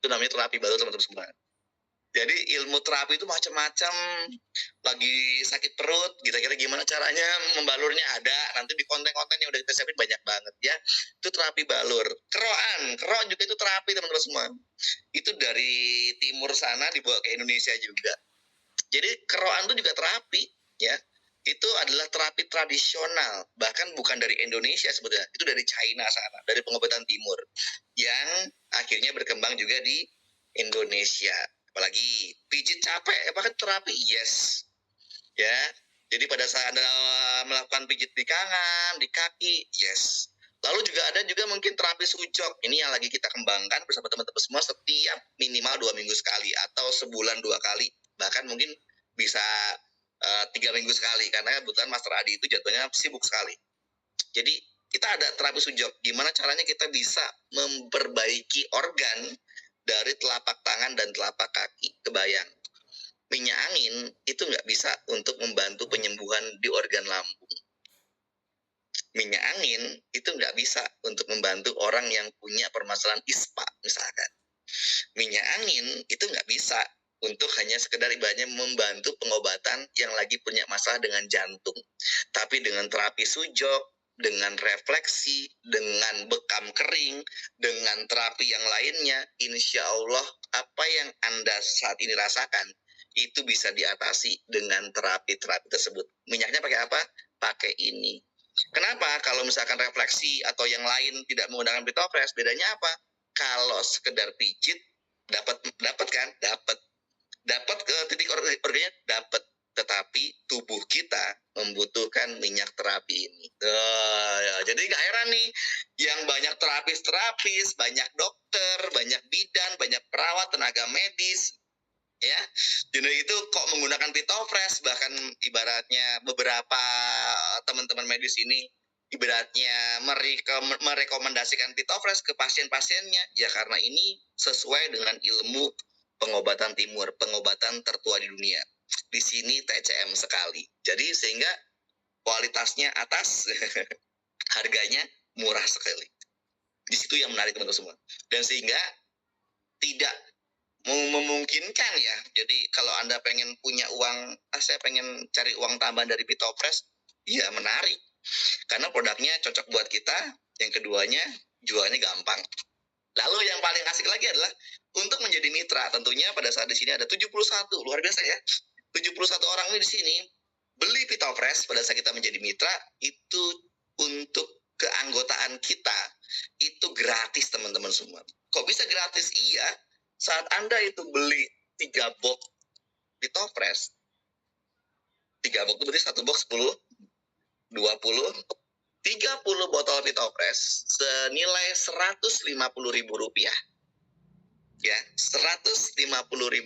Itu namanya terapi balur teman-teman semua. Jadi ilmu terapi itu macam-macam. Lagi sakit perut, kira-kira gimana caranya membalurnya ada. Nanti di konten-konten yang udah kita siapin banyak banget ya. Itu terapi balur. Kero juga itu terapi teman-teman semua. Itu dari timur sana dibawa ke Indonesia juga. Jadi keroan itu juga terapi ya. Itu adalah terapi tradisional, bahkan bukan dari Indonesia sebetulnya. Itu dari China sana, dari pengobatan timur. Yang akhirnya berkembang juga di Indonesia. Apalagi pijit capek, apakah terapi? Yes. Ya. Jadi pada saat Anda melakukan pijit di tangan, di kaki, yes. Lalu juga ada juga mungkin terapi sujok. Ini yang lagi kita kembangkan bersama teman-teman semua setiap minimal 2 minggu sekali atau sebulan 2 kali. Bahkan mungkin bisa 3 minggu sekali karena kebetulan Master Adi itu jatuhnya sibuk sekali. Jadi kita ada terapi sujok. Gimana caranya kita bisa memperbaiki organ dari telapak tangan dan telapak kaki. Kebayang. Minyak angin itu nggak bisa untuk membantu penyembuhan di organ lambung. Minyak angin itu nggak bisa untuk membantu orang yang punya permasalahan ISPA misalkan. Minyak angin itu nggak bisa untuk hanya sekedar ibaratnya membantu pengobatan yang lagi punya masalah dengan jantung. Tapi dengan terapi sujok, dengan refleksi, dengan bekam kering, dengan terapi yang lainnya, insya Allah apa yang Anda saat ini rasakan, itu bisa diatasi dengan terapi-terapi tersebut. Minyaknya pakai apa? Pakai ini. Kenapa? Kalau misalkan refleksi atau yang lain tidak menggunakan Bitopres, bedanya apa? Kalau sekedar pijit, dapat kan? Dapat ke titik organnya dapat, tetapi tubuh kita membutuhkan minyak terapi ini. Ya, jadi nggak heran nih, yang banyak terapis, banyak dokter, banyak bidan, banyak perawat, tenaga medis, ya, jadi itu kok menggunakan Bitopres, bahkan ibaratnya beberapa teman-teman medis ini ibaratnya merekomendasikan Pitofresh ke pasien-pasiennya, ya karena ini sesuai dengan ilmu pengobatan timur, pengobatan tertua di dunia. Di sini TCM sekali. Jadi sehingga kualitasnya atas, harganya murah sekali. Di situ yang menarik teman-teman semua. Dan sehingga tidak memungkinkan ya. Jadi kalau Anda pengen punya uang, saya pengen cari uang tambahan dari Pitofresh, ya menarik. Karena produknya cocok buat kita, yang keduanya jualnya gampang. Lalu yang paling asik lagi adalah untuk menjadi mitra. Tentunya pada saat di sini ada 71, luar biasa ya. 71 orang ini di sini beli Pitofresh pada saat kita menjadi mitra itu untuk keanggotaan kita itu gratis teman-teman semua. Kok bisa gratis? Iya, saat Anda itu beli 3 box Pitofresh, 3 box itu berarti 1 box 10, 20, 30 botol Pitofresh senilai Rp150.000. Ya, Rp150.000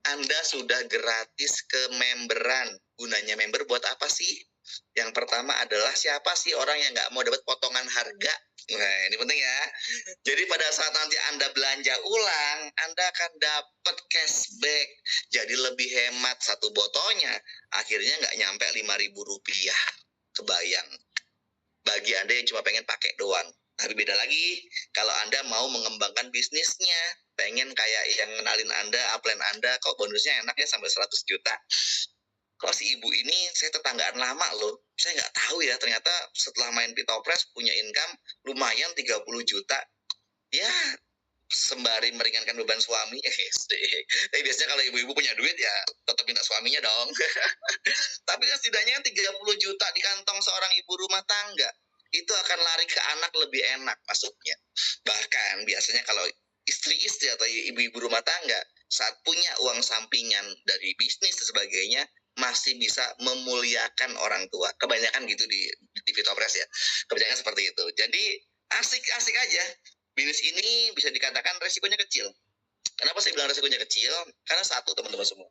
Anda sudah gratis kememberan. Gunanya member buat apa sih? Yang pertama adalah siapa sih orang yang nggak mau dapat potongan harga? Nah, ini penting ya. Jadi pada saat nanti Anda belanja ulang, Anda akan dapat cashback. Jadi lebih hemat satu botolnya. Akhirnya nggak nyampe Rp5.000. Kebayang. Bagi Anda yang cuma pengen pakai doang. Tapi beda lagi kalau Anda mau mengembangkan bisnisnya. Pengen kayak yang ngenalin Anda, upline Anda, kok bonusnya enak ya sampai 100 juta. Kalau si ibu ini saya tetanggaan lama loh. Saya nggak tahu ya, ternyata setelah main Pitofresh punya income lumayan 30 juta. Ya, sembari meringankan beban suami. Tapi biasanya kalau ibu-ibu punya duit ya tetap minta suaminya dong. Tapi kan setidaknya 30 juta di kantong seorang ibu rumah tangga itu akan lari ke anak lebih enak masuknya. Bahkan biasanya kalau istri-istri atau ibu-ibu rumah tangga saat punya uang sampingan dari bisnis dan sebagainya masih bisa memuliakan orang tua. Kebanyakan gitu di Pitofresh ya. Kebanyakan seperti itu. Jadi asik-asik aja. Bisnis ini bisa dikatakan resikonya kecil. Kenapa saya bilang resikonya kecil? Karena satu teman-teman semua.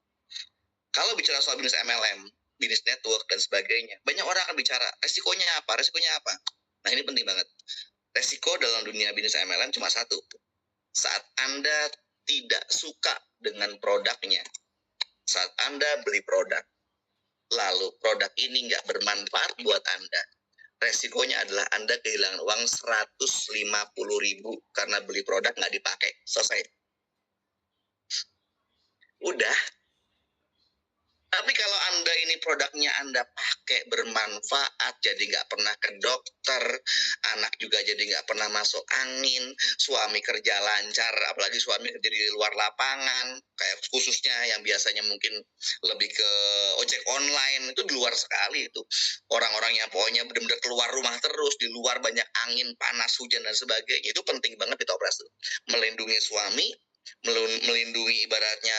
Kalau bicara soal bisnis MLM, bisnis network dan sebagainya, banyak orang akan bicara resikonya apa, resikonya apa. Nah ini penting banget. Resiko dalam dunia bisnis MLM cuma satu. Saat Anda tidak suka dengan produknya, saat Anda beli produk, lalu produk ini nggak bermanfaat buat Anda, resikonya adalah Anda kehilangan uang Rp150.000 karena beli produk nggak dipakai. Selesai. Udah. Tapi kalau Anda ini produknya Anda pakai bermanfaat, jadi nggak pernah ke dokter, anak juga jadi nggak pernah masuk angin, suami kerja lancar, apalagi suami kerja di luar lapangan, kayak khususnya yang biasanya mungkin lebih ke ojek online, itu di luar sekali itu. Orang-orang yang pokoknya benar-benar keluar rumah terus, di luar banyak angin, panas, hujan, dan sebagainya, itu penting banget Pitofresh tuh. Melindungi suami, melindungi ibaratnya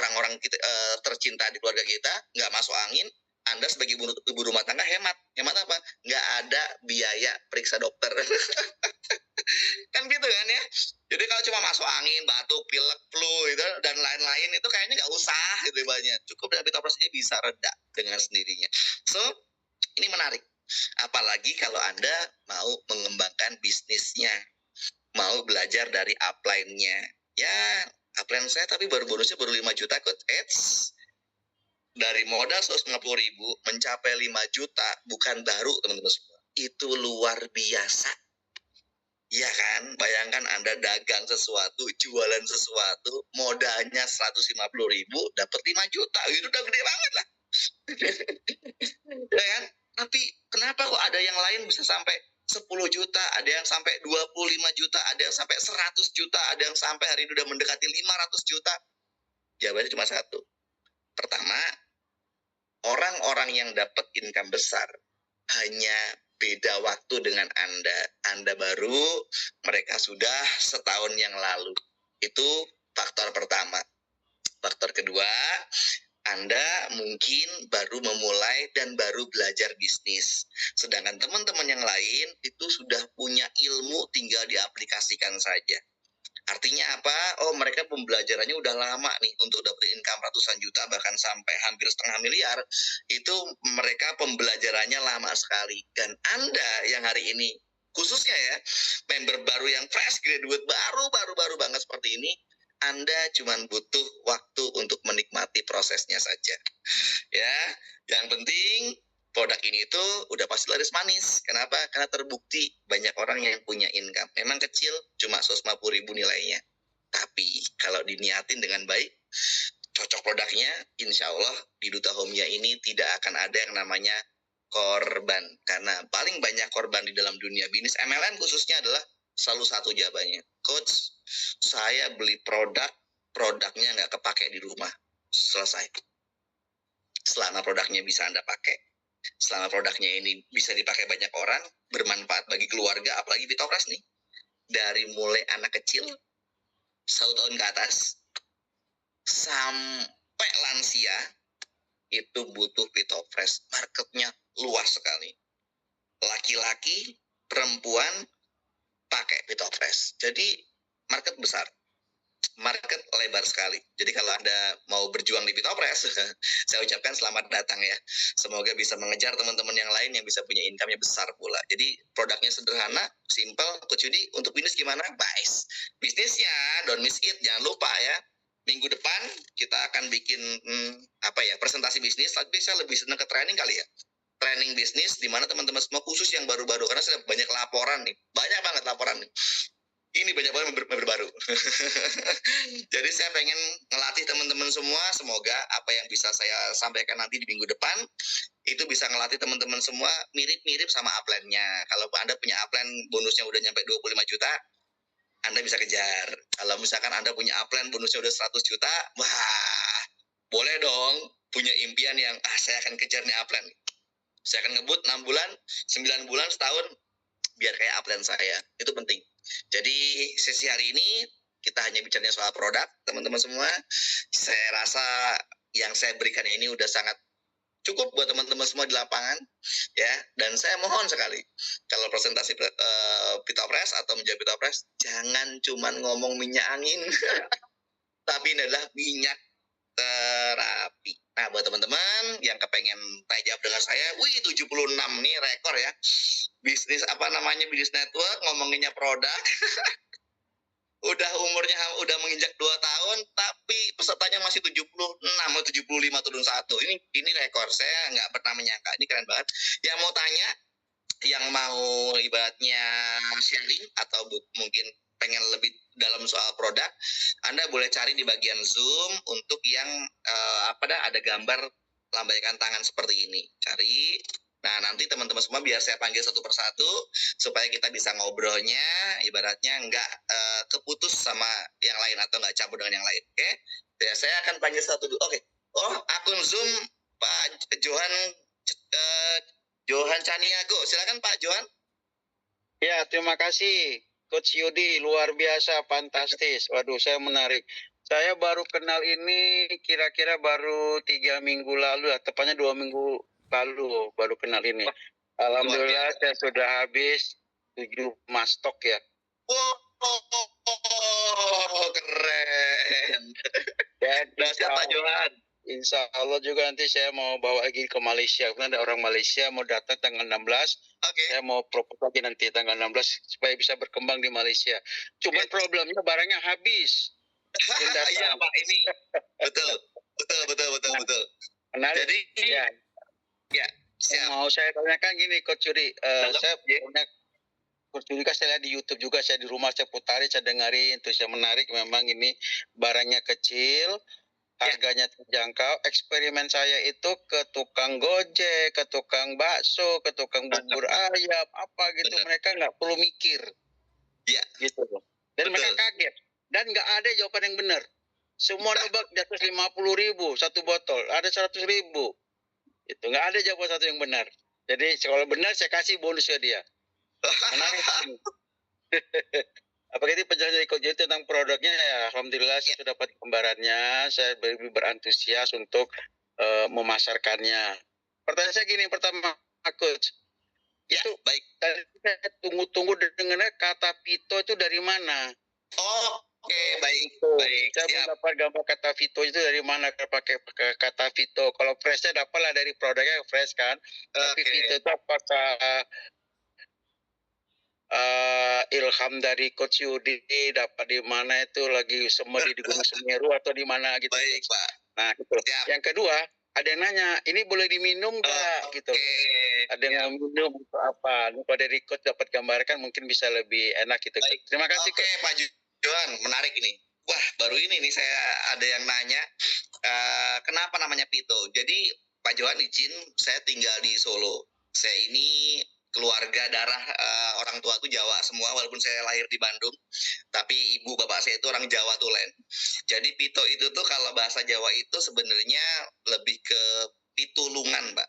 orang-orang kita, tercinta di keluarga kita, nggak masuk angin. Anda sebagai ibu rumah tangga hemat apa? Nggak ada biaya periksa dokter. Kan gitu kan ya. Jadi kalau cuma masuk angin, batuk, pilek, flu itu dan lain-lain itu kayaknya nggak usah gitu ibaratnya. Cukup dengan Pitofresh aja bisa reda dengan sendirinya. So ini menarik. Apalagi kalau Anda mau mengembangkan bisnisnya, mau belajar dari upline-nya. Ya, upline saya tapi bonusnya baru 5 juta kok. Dari modal 150.000 mencapai 5 juta bukan baru teman-teman semua. Itu luar biasa. Ya kan, bayangkan Anda dagang sesuatu, jualan sesuatu, modalnya 150.000, dapat 5 juta. Itu udah gede banget lah. Ya kan? Tapi kenapa kok ada yang lain bisa sampai 10 juta, ada yang sampai 25 juta, ada yang sampai 100 juta, ada yang sampai hari ini udah mendekati 500 juta. Jawabannya cuma satu. Pertama, orang-orang yang dapat income besar hanya beda waktu dengan Anda. Anda baru, mereka sudah setahun yang lalu. Itu faktor pertama. Faktor kedua, Anda mungkin baru memulai dan baru belajar bisnis. Sedangkan teman-teman yang lain itu sudah punya ilmu, tinggal diaplikasikan saja. Artinya apa? Oh, mereka pembelajarannya udah lama nih untuk dapat income ratusan juta bahkan sampai hampir setengah miliar. Itu mereka pembelajarannya lama sekali. Dan Anda yang hari ini khususnya ya member baru yang fresh graduate baru banget seperti ini, Anda cuma butuh waktu untuk menikmati prosesnya saja. Ya, yang penting produk ini itu udah pasti laris manis. Kenapa? Karena terbukti banyak orang yang punya income. Memang kecil, cuma 150.000 nilainya. Tapi kalau diniatin dengan baik, cocok produknya, insya Allah di Duta Homya ini tidak akan ada yang namanya korban. Karena paling banyak korban di dalam dunia bisnis MLM khususnya adalah selalu satu jawabannya. Coach, saya beli produknya nggak kepake di rumah. Selesai. Selama produknya bisa Anda pakai, selama produknya ini bisa dipakai banyak orang, bermanfaat bagi keluarga, apalagi Fitopres nih, dari mulai anak kecil 1 tahun ke atas sampai lansia itu butuh Fitopres. Marketnya luas sekali. Laki-laki, perempuan pakai Fitopres. Jadi market besar. Market lebar sekali. Jadi kalau Anda mau berjuang di Fitopres, saya ucapkan selamat datang ya. Semoga bisa mengejar teman-teman yang lain yang bisa punya income-nya besar pula. Jadi produknya sederhana, simple. Coach Yudi, untuk bisnis gimana? Bais. Bisnisnya, don't miss it. Jangan lupa ya. Minggu depan kita akan bikin presentasi bisnis. Tapi saya lebih senang ke training kali ya. Training bisnis di mana teman-teman semua khusus yang baru-baru karena sudah banyak laporan nih. Banyak banget laporan nih. Ini banyak banget member baru. Jadi saya pengen ngelatih teman-teman semua. Semoga apa yang bisa saya sampaikan nanti di minggu depan itu bisa ngelatih teman-teman semua mirip-mirip sama upline-nya. Kalau Anda punya upline bonusnya udah nyampe 25 juta, Anda bisa kejar. Kalau misalkan Anda punya upline bonusnya udah 100 juta, wah, boleh dong punya impian yang saya akan kejar nih upline. Saya akan ngebut 6 bulan, 9 bulan, setahun biar kayak upline saya. Itu penting. Jadi sesi hari ini kita hanya bicaranya soal produk, teman-teman semua. Saya rasa yang saya berikan ini udah sangat cukup buat teman-teman semua di lapangan, ya. Dan saya mohon sekali, kalau presentasi Fitopres atau menjadi Fitopres, jangan cuma ngomong minyak angin, tapi ini adalah minyak terapi. Nah, buat teman-teman yang kepengen tanya jawab dengan saya, 76 nih rekor ya. Bisnis bisnis network, ngomonginnya produk. udah menginjak 2 tahun, tapi pesertanya masih 76 atau 75 turun 1. Ini rekor. Saya nggak pernah menyangka. Ini keren banget. Yang mau tanya, yang mau ibaratnya sharing atau mungkin pengen lebih dalam soal produk, Anda boleh cari di bagian Zoom untuk yang ada gambar lambaikan tangan seperti ini. Cari. Nah, nanti teman-teman semua biar saya panggil satu persatu supaya kita bisa ngobrolnya ibaratnya nggak keputus sama yang lain atau nggak campur dengan yang lain. Oke? Ya, saya akan panggil satu dulu. Oke. Oh, akun Zoom Pak Johan Caniago. Silakan Pak Johan.
Ya, terima kasih Coach Yudi, luar biasa, fantastis. Waduh, saya menarik. Saya baru kenal ini kira-kira baru 3 minggu lalu, tepatnya 2 minggu lalu baru kenal ini. Alhamdulillah saya sudah habis 7 emas stok ya.
Keren.
Dan
Pak Johan.
Insya Allah juga nanti saya mau bawa lagi ke Malaysia. Karena ada orang Malaysia mau datang tanggal 16.
Okay.
Saya mau propose lagi nanti tanggal 16 supaya bisa berkembang di Malaysia. Cuma problemnya barangnya habis.
Iya Pak, ini betul.
Jadi mau saya tanyakan gini Coach Yudi. Saya punya Coach Yudi kan saya lihat di YouTube juga, saya di rumah saya putarin, saya dengarin, terus yang menarik memang ini barangnya kecil. Harganya terjangkau. Eksperimen saya itu ke tukang gojek, ke tukang bakso, ke tukang bubur ayam, apa gitu. Mereka nggak perlu mikir.
Iya.
Gitu. Dan mereka kaget. Dan nggak ada jawaban yang benar. Semua nebak di atas 50.000 satu botol. Ada 100.000. Itu nggak ada jawaban satu yang benar. Jadi kalau benar saya kasih bonus ke dia. Menarik. Apakah ini penjelasan dari Coach Yudi tentang produknya? Ya, alhamdulillah saya sudah dapat gambarannya. Saya lebih berantusias untuk memasarkannya. Pertanyaan saya gini, pertama Coach.
Ya, itu baik.
Tadi saya tunggu dengarnya kata Pito itu dari mana?
Oh, Oke, baik, baik,
Saya
siap.
mendapat gambar kata Vito itu dari mana? Pakai kata Vito. Kalau fresh saya dapatlah dari produknya yang fresh kan. Tapi
Oke.
Vito itu apakah ilham dari Coach Yudi dapat di mana itu lagi semedi di Gunung Semeru atau di mana gitu.
Baik, Pak.
Nah, gitu.
Siap.
Yang kedua, ada yang nanya, ini boleh diminum nggak gitu? Ada yang mau minum untuk apa? Kalau dari Coach dapat gambarkan mungkin bisa lebih enak gitu.
Baik.
Terima kasih.
Oke, Pak Johan, menarik ini. Wah, baru ini nih saya ada yang nanya, kenapa namanya Pito. Jadi Pak Johan izin, saya tinggal di Solo. Saya ini keluarga darah orang tua itu Jawa semua, walaupun saya lahir di Bandung. Tapi ibu bapak saya itu orang Jawa Tulen. Jadi Pito itu tuh kalau bahasa Jawa itu sebenarnya lebih ke pitulungan, Pak.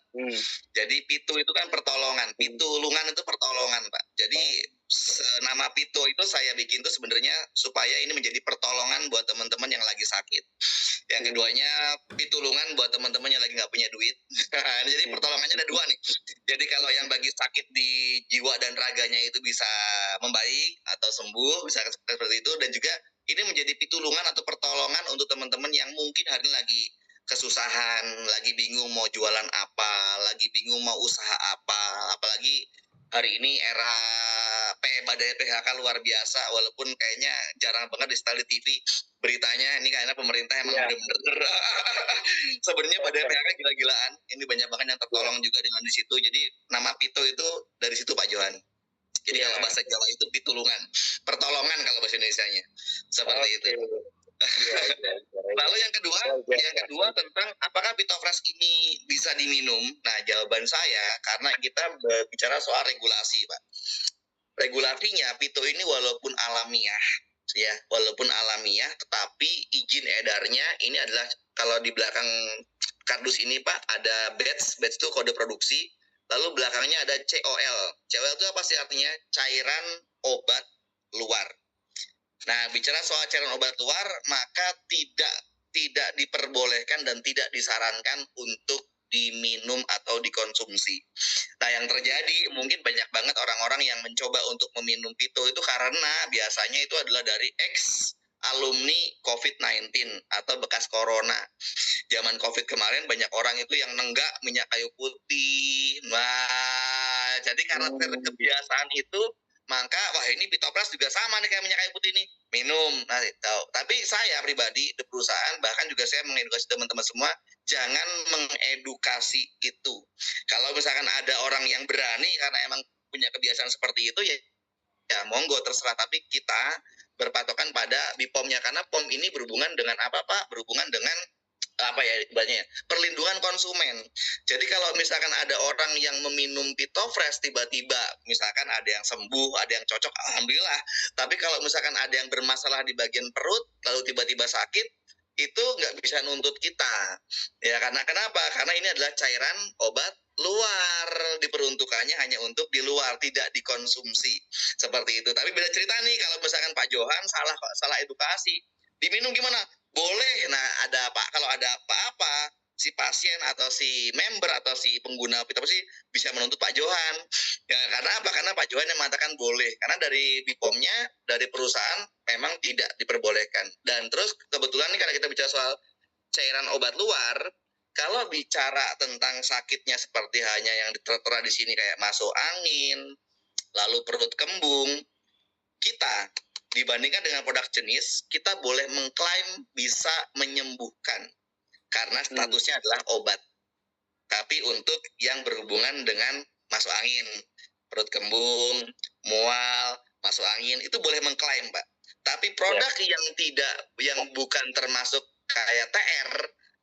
Jadi pitu itu kan pertolongan, pitulungan itu pertolongan, Pak. Jadi nama Pito itu saya bikin tuh sebenarnya supaya ini menjadi pertolongan buat teman-teman yang lagi sakit. Yang keduanya pitulungan buat teman-teman yang lagi nggak punya duit. Jadi pertolongannya ada dua nih. Jadi kalau yang bagi sakit di jiwa dan raganya itu bisa membaik atau sembuh, bisa seperti itu, dan juga ini menjadi pitulungan atau pertolongan untuk teman-teman yang mungkin hari ini lagi kesusahan, lagi bingung mau jualan apa, lagi bingung mau usaha apa, apalagi hari ini era badai PHK luar biasa, walaupun kayaknya jarang banget di setel di TV beritanya, ini karena pemerintah emang bener-bener sebenarnya badai PHK gila-gilaan, ini banyak banget yang tertolong juga dengan di situ. Jadi nama Pito itu dari situ, Pak Johan. Jadi kalau bahasa Jawa itu pitulungan, pertolongan kalau bahasa Indonesianya, seperti itu. Lalu yang kedua tentang apakah Pitofresh ini bisa diminum? Nah, jawaban saya karena kita bicara soal regulasi, Pak. Regulasinya Pito ini walaupun alamiah, ya, tetapi izin edarnya ini adalah kalau di belakang kardus ini, Pak, ada batch itu kode produksi. Lalu belakangnya ada COL. COL itu apa sih artinya? Cairan obat luar. Nah, bicara soal cairan obat luar, maka tidak diperbolehkan dan tidak disarankan untuk diminum atau dikonsumsi. Nah, yang terjadi mungkin banyak banget orang-orang yang mencoba untuk meminum Pito itu karena biasanya itu adalah dari alumni COVID-19 atau bekas corona. Zaman COVID kemarin banyak orang itu yang nenggak minyak kayu putih. Nah, jadi karena kebiasaan itu, maka wah ini Pitopras juga sama nih kayak minyak kayu putih nih, minum. Nah, tahu. Tapi saya pribadi di perusahaan bahkan juga saya mengedukasi teman-teman semua jangan mengedukasi itu. Kalau misalkan ada orang yang berani karena emang punya kebiasaan seperti itu, ya monggo terserah, tapi kita berpatokan pada BPOM-nya karena POM ini berhubungan dengan apa, Pak? Berhubungan dengan apa ya ibaratnya, perlindungan konsumen. Jadi kalau misalkan ada orang yang meminum Pitofresh tiba-tiba misalkan ada yang sembuh, ada yang cocok, alhamdulillah. Tapi kalau misalkan ada yang bermasalah di bagian perut lalu tiba-tiba sakit, itu nggak bisa nuntut kita. Ya karena kenapa? Karena ini adalah cairan obat luar, diperuntukannya hanya untuk di luar, tidak dikonsumsi. Seperti itu. Tapi beda cerita nih kalau misalkan Pak Johan salah edukasi. Diminum gimana? Boleh. Nah, ada apa? Kalau ada apa-apa, si pasien atau si member atau si pengguna Pitofresh bisa menuntut Pak Johan. Ya, karena apa? Karena Pak Johan yang mengatakan boleh. Karena dari BPOM-nya, dari perusahaan memang tidak diperbolehkan. Dan terus kebetulan nih kalau kita bicara soal cairan obat luar, kalau bicara tentang sakitnya seperti hanya yang tertera di sini kayak masuk angin, lalu perut kembung, kita dibandingkan dengan produk jenis, kita boleh mengklaim bisa menyembuhkan karena statusnya adalah obat. Tapi untuk yang berhubungan dengan masuk angin, perut kembung, mual, masuk angin, itu boleh mengklaim, Pak. Tapi produk yang bukan termasuk kayak TR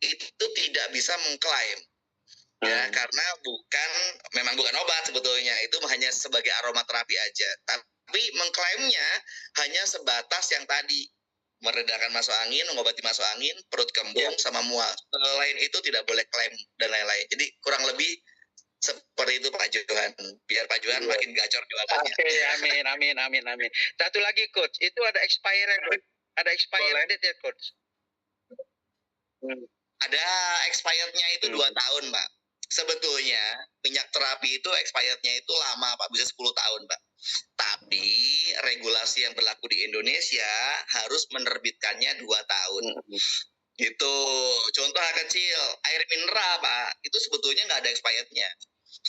itu tidak bisa mengklaim. Ya, karena memang bukan obat sebetulnya, itu hanya sebagai aromaterapi aja. Tapi mengklaimnya hanya sebatas yang tadi, meredakan masuk angin, mengobati masuk angin, perut kembung, sama mual. Selain itu tidak boleh klaim dan lain-lain. Jadi kurang lebih seperti itu Pak Johan. Biar Pak Johan makin gacor jualannya.
Oke, amin. Satu lagi Coach, itu ada expired, ada expired date ya Coach?
Ada expirednya itu 2 tahun, Pak. Sebetulnya minyak terapi itu expirednya itu lama, Pak, bisa 10 tahun, Pak. Tapi regulasi yang berlaku di Indonesia harus menerbitkannya 2 tahun. Gitu. Contoh hal kecil, air mineral Pak, itu sebetulnya nggak ada expirednya.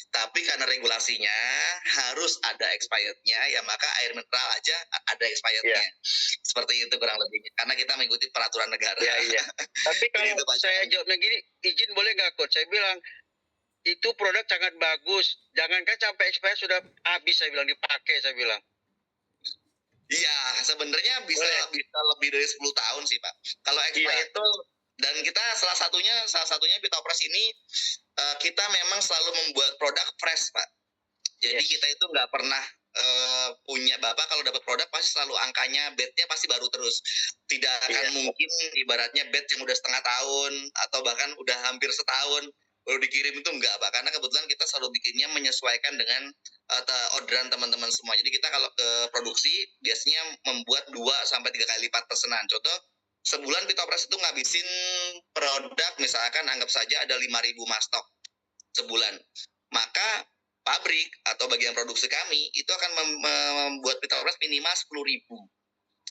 Tapi karena regulasinya harus ada expirednya, ya maka air mineral aja ada expirednya. Seperti itu kurang lebihnya. Karena kita mengikuti peraturan negara.
Iya. Tapi kalau
Begitu, Pak
saya
Johan.
jawabnya gini, izin boleh nggak Coach? Saya bilang, itu produk sangat bagus. Jangankan sampai expired sudah habis, saya bilang, dipakai, saya bilang.
Iya, sebenarnya bisa lebih dari 10 tahun sih, Pak. Kalau expired itu, dan kita salah satunya Pitopres ini kita memang selalu membuat produk fresh, Pak. Jadi kita itu nggak pernah punya Bapak kalau dapat produk pasti selalu angkanya batch-nya pasti baru terus. Tidak akan mungkin ibaratnya batch yang udah setengah tahun atau bahkan udah hampir setahun baru dikirim, itu enggak, Pak. Karena kebetulan kita selalu bikinnya menyesuaikan dengan orderan teman-teman semua. Jadi kita kalau ke produksi biasanya membuat 2 sampai 3 kali lipat pesanan. Contoh, sebulan Pitopres itu ngabisin produk misalkan anggap saja ada 5.000 mastok sebulan. Maka pabrik atau bagian produksi kami itu akan membuat Pitopres minimal 10.000.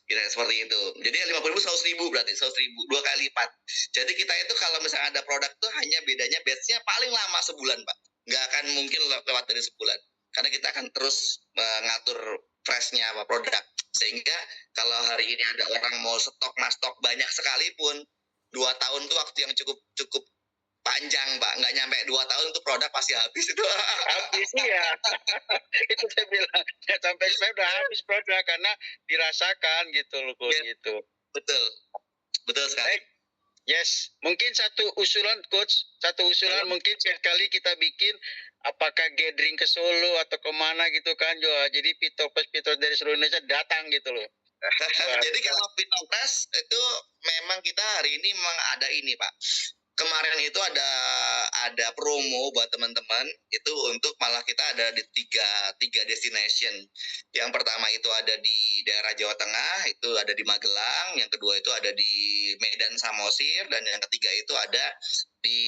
Kira seperti itu. Jadi 50.000 100.000 berarti 100.000 2 kali lipat. Jadi kita itu kalau misalnya ada produk tuh hanya bedanya batch-nya paling lama sebulan, Pak. Nggak akan mungkin lewat dari sebulan. Karena kita akan terus ngatur fresh-nya apa produk. Sehingga kalau hari ini ada orang mau stok banyak sekalipun, 2 tahun tuh waktu yang cukup panjang, Pak. Nggak nyampe 2 tahun tuh produk pasti habis itu.
Habis ya. Itu saya bilang, ya sampai saya udah habis produk karena dirasakan gitu loh, Coach, gitu.
Betul sekali.
Yes, mungkin satu usulan Coach, mungkin sekali kita bikin apakah gathering ke Solo atau kemana gitu kan, jadi Pitopres dari seluruh Indonesia datang gitu loh.
Jadi kalau Pitopres itu memang kita hari ini memang ada ini, Pak. Kemarin itu ada promo buat teman-teman itu untuk malah kita ada di tiga destination. Yang pertama itu ada di daerah Jawa Tengah, itu ada di Magelang, yang kedua itu ada di Medan Samosir, dan yang ketiga itu ada di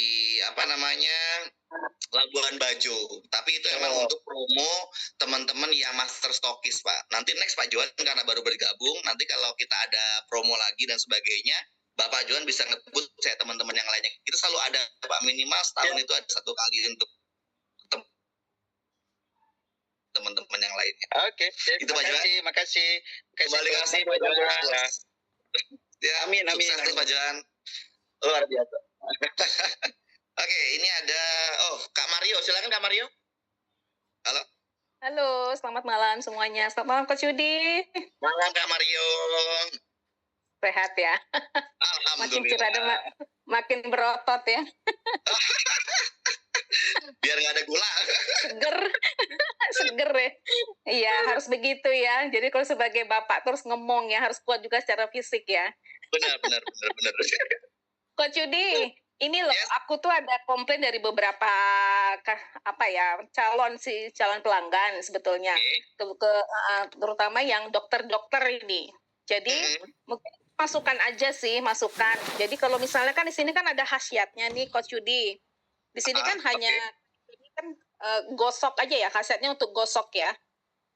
Labuan Bajo. Tapi itu emang untuk promo teman-teman yang master stokis, Pak. Nanti next Pak Johan karena baru bergabung, nanti kalau kita ada promo lagi dan sebagainya, Bapak Johan bisa ngebut saya teman-teman yang lainnya. Itu selalu ada, Pak, minimal setahun itu ada 1 kali untuk teman-teman yang lainnya.
Oke,
itu Pak Johan.
Makasih.
Kembali kasih Pak Johan. Ya, amin. Sukses Pak Johan. Luar biasa. Oke, ini ada Kak Mario. Silakan Kak Mario. Halo.
Halo, selamat malam semuanya. Selamat malam Coach Yudi.
Malam Kak Mario.
Sehat ya. Makin cerah makin berotot ya.
Biar nggak ada gula.
Seger ya. Iya, harus begitu ya. Jadi kalau sebagai bapak terus ngomong ya, harus kuat juga secara fisik ya.
Benar.
Coach Yudi, ini loh, aku tuh ada komplain dari beberapa calon pelanggan sebetulnya, terutama yang dokter ini. Jadi mungkin masukan. Jadi kalau misalnya kan di sini kan ada khasiatnya nih Coach Yudi. Di sini kan hanya ini kan gosok aja ya, khasiatnya untuk gosok ya.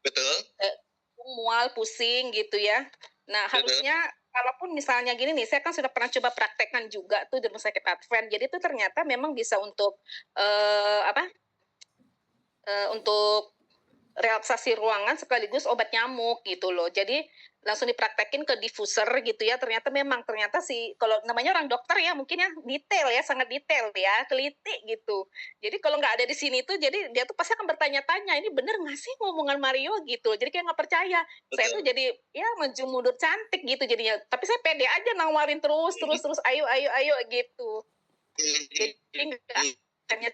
Betul.
Mual, pusing gitu ya. Nah, harusnya kalaupun misalnya gini nih, saya kan sudah pernah coba praktekkan juga tuh di rumah sakit Advent. Jadi itu ternyata memang bisa untuk untuk relaksasi ruangan sekaligus obat nyamuk gitu loh. Jadi langsung dipraktekin ke diffuser gitu ya. Ternyata sih kalau namanya orang dokter ya mungkin ya detail ya, sangat detail ya, teliti gitu. Jadi kalau nggak ada di sini tuh, jadi dia tuh pasti akan bertanya-tanya, ini bener nggak sih ngomongan Mario gitu. Jadi kayak nggak percaya.
Betul.
Saya tuh jadi ya maju mundur cantik gitu jadinya. Tapi saya pede aja nawarin terus, ayo gitu. Jadi nggak hanya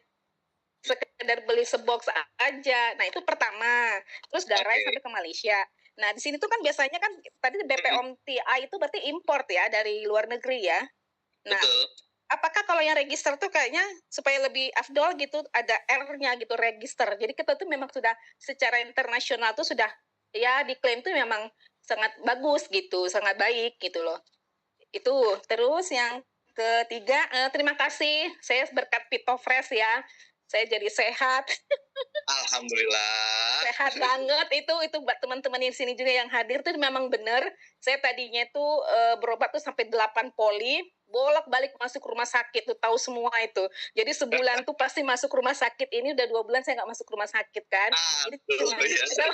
sekedar beli sebox aja. Nah, itu pertama. Terus darai sampai ke Malaysia. Nah, di sini tuh kan biasanya kan tadi BPOM TI itu berarti import ya dari luar negeri ya. Nah, apakah kalau yang register tuh kayaknya supaya lebih afdol gitu ada R-nya gitu, register. Jadi kita tuh memang sudah secara internasional tuh sudah ya diklaim tuh memang sangat bagus gitu, sangat baik gitu loh. Itu. Terus yang ketiga, terima kasih saya berkat Pitopres ya. saya jadi sehat.
Alhamdulillah.
Sehat banget. Itu buat teman-teman di sini juga yang hadir tuh memang benar. Saya tadinya tuh berobat tuh sampai 8 poli, bolak-balik masuk rumah sakit tuh, tahu semua itu. Jadi sebulan tuh pasti masuk rumah sakit. Ini udah 2 bulan saya nggak masuk rumah sakit kan. Jadi cuma
Ya.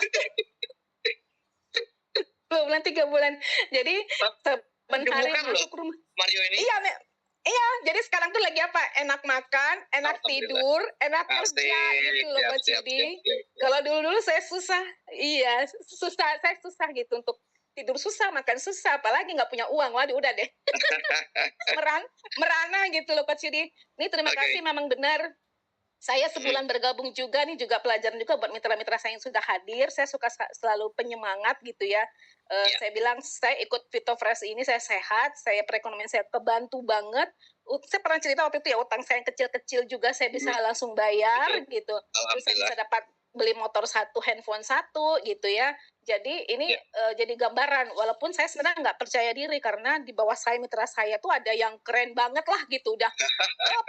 2 bulan 3 bulan. Jadi saben hari masuk rumah.
Mario ini.
Iya, jadi sekarang tuh lagi apa? Enak makan, enak tidur, enak kerja gitu loh Coach Yudi. Kalau dulu-dulu saya susah, saya susah gitu untuk tidur susah, makan susah, apalagi nggak punya uang. Waduh, udah deh. merana gitu loh Coach Yudi. Ini terima kasih memang benar. Saya sebulan bergabung juga nih, juga pelajaran juga buat mitra-mitra saya yang sudah hadir. Saya suka selalu penyemangat gitu ya. Saya bilang saya ikut Vito Fresh ini, saya sehat, saya perekonomian saya kebantu banget. Saya pernah cerita waktu itu ya, utang saya yang kecil-kecil juga saya bisa langsung bayar gitu. Terus saya bisa dapat beli motor 1, handphone 1 gitu ya. Jadi ini jadi gambaran, walaupun saya sebenarnya nggak percaya diri karena di bawah saya, mitra saya tuh ada yang keren banget lah gitu, udah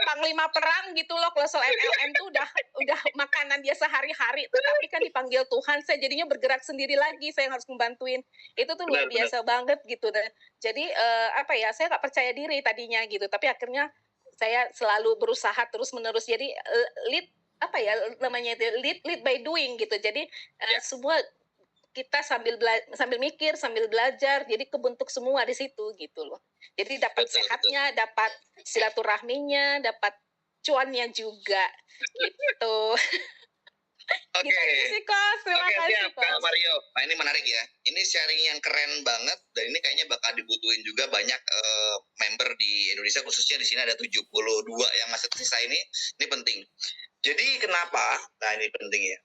panglima perang gitu loh. Kalau soal MLM tuh udah makanan dia sehari-hari, tetapi kan dipanggil Tuhan, saya jadinya bergerak sendiri lagi, saya harus membantuin. Itu tuh luar biasa banget gitu. Jadi saya nggak percaya diri tadinya gitu, tapi akhirnya saya selalu berusaha terus-menerus. Jadi lead by doing gitu. Jadi semua kita sambil mikir, sambil belajar, jadi kebentuk semua di situ gitu loh. Jadi dapat sehatnya, dapat silaturahminya, dapat cuannya juga gitu.
Oke.
Gitu sih, Coach. Terima kasih,
siap, Kak Mario. Nah, ini menarik ya. Ini sharing yang keren banget, dan ini kayaknya bakal dibutuhin juga banyak member di Indonesia, khususnya di sini ada 72 yang masih tersisa ini penting. Jadi kenapa? Nah, ini penting ya.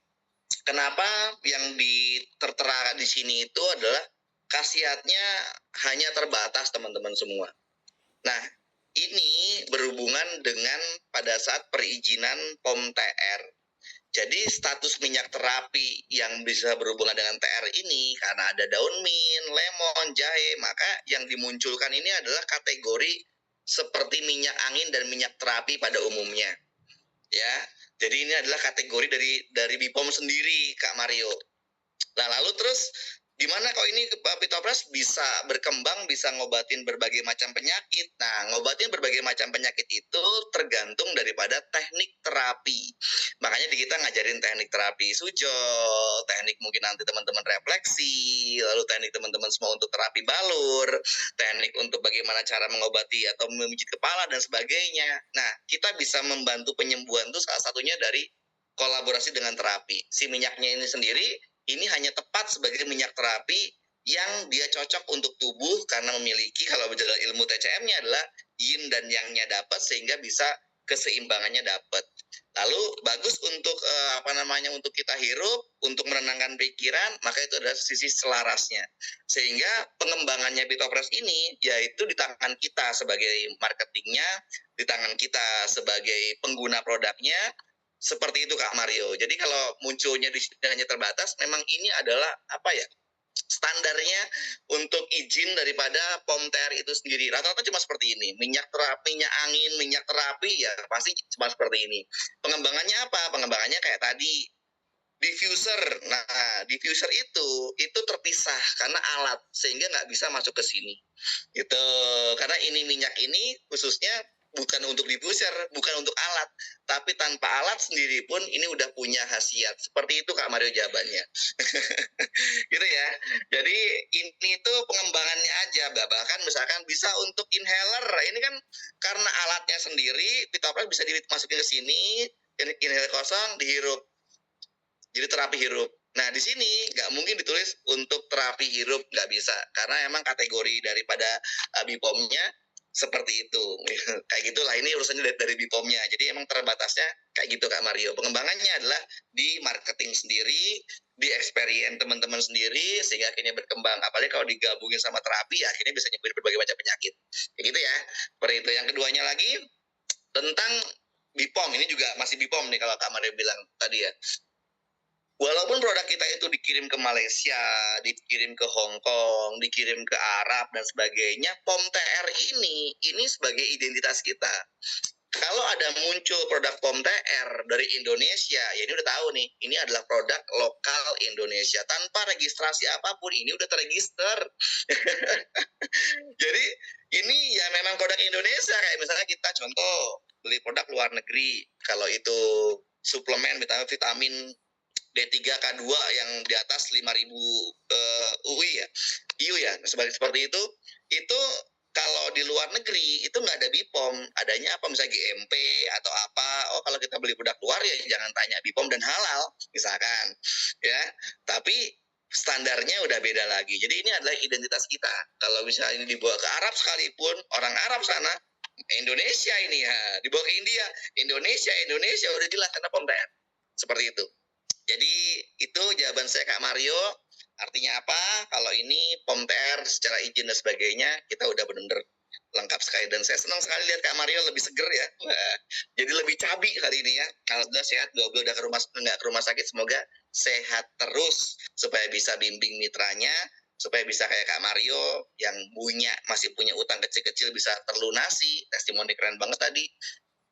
Kenapa yang tertera di sini itu adalah khasiatnya hanya terbatas, teman-teman semua. Nah, ini berhubungan dengan pada saat perizinan POM TR. Jadi status minyak terapi yang bisa berhubungan dengan TR ini karena ada daun mint, lemon, jahe, maka yang dimunculkan ini adalah kategori seperti minyak angin dan minyak terapi pada umumnya. Ya. Jadi ini adalah kategori dari BPOM sendiri, Kak Mario. Nah, lalu terus gimana kok ini Vito Fresh bisa berkembang, bisa ngobatin berbagai macam penyakit. Nah, ngobatin berbagai macam penyakit itu tergantung daripada teknik terapi. Makanya di kita ngajarin teknik terapi sujol, teknik mungkin nanti teman-teman refleksi, lalu teknik teman-teman semua untuk terapi balur, teknik untuk bagaimana cara mengobati atau memijit kepala dan sebagainya. Nah, kita bisa membantu penyembuhan itu salah satunya dari kolaborasi dengan terapi. Si minyaknya ini sendiri ini hanya tepat sebagai minyak terapi yang dia cocok untuk tubuh karena memiliki, kalau berjalan ilmu TCM-nya adalah yin dan yang-nya dapat sehingga bisa keseimbangannya dapat. Lalu bagus untuk untuk kita hirup, untuk menenangkan pikiran, maka itu adalah sisi selarasnya. Sehingga pengembangannya Vito Fresh ini yaitu di tangan kita sebagai marketingnya, di tangan kita sebagai pengguna produknya. Seperti itu Kak Mario. Jadi kalau munculnya di sini hanya terbatas, memang ini adalah standarnya untuk izin daripada POM TR itu sendiri. Rata-rata cuma seperti ini. Minyak terapi, minyak angin, minyak terapi ya pasti cuma seperti ini. Pengembangannya apa? Pengembangannya kayak tadi diffuser. Nah, diffuser itu terpisah karena alat sehingga nggak bisa masuk ke sini. Gitu. Karena ini minyak ini khususnya bukan untuk diffuser, bukan untuk alat, tapi tanpa alat sendiri pun ini udah punya khasiat. Seperti itu Kak Mario jawabannya. Gitu ya. Jadi ini tuh pengembangannya aja, bahkan misalkan bisa untuk inhaler. Ini kan karena alatnya sendiri, Vito Fresh bisa dimasukin ke sini, inhaler kosong dihirup. Jadi terapi hirup. Nah di sini nggak mungkin ditulis untuk terapi hirup, nggak bisa, karena emang kategori daripada BPOM-nya seperti itu. Kayak gitulah, ini urusannya dari BPOM-nya. Jadi emang terbatasnya kayak gitu Kak Mario. Pengembangannya adalah di marketing sendiri, di experience teman-teman sendiri, sehingga akhirnya berkembang. Apalagi kalau digabungin sama terapi, ya akhirnya bisa nyembuhin berbagai macam penyakit. Kayak gitu ya. Seperti itu. Yang keduanya lagi tentang BPOM. Ini juga masih BPOM nih kalau Kak Mario bilang tadi ya. Walaupun produk kita itu dikirim ke Malaysia, dikirim ke Hong Kong, dikirim ke Arab dan sebagainya, POM TR ini sebagai identitas kita. kalau ada muncul produk POM TR dari Indonesia, ya ini udah tahu nih, ini adalah produk lokal Indonesia tanpa registrasi apapun, ini udah terregister. Jadi ini ya memang produk Indonesia, kayak misalnya kita contoh beli produk luar negeri, kalau itu suplemen vitamin D3K2 yang di atas 5.000 UI ya, IU ya, seperti itu kalau di luar negeri itu nggak ada BPOM, adanya apa misalnya GMP atau apa. Oh kalau kita beli produk luar ya jangan tanya BPOM dan halal misalkan, ya. Tapi standarnya udah beda lagi. Jadi ini adalah identitas kita. Kalau misalnya ini dibawa ke Arab sekalipun, orang Arab sana Indonesia ini ya, dibawa ke Indonesia udah jelas karena POM TR. Seperti itu. Jadi itu jawaban saya Kak Mario. Artinya apa? Kalau ini POM TR secara izin dan sebagainya kita udah benar-benar lengkap sekali, dan saya senang sekali lihat Kak Mario lebih seger ya. Wah, jadi lebih cabi hari ini ya. Kalau udah sehat, dua udah nggak ke rumah sakit, semoga sehat terus supaya bisa bimbing mitranya, supaya bisa kayak Kak Mario yang masih punya utang kecil-kecil bisa terlunasi. Testimoni keren banget tadi.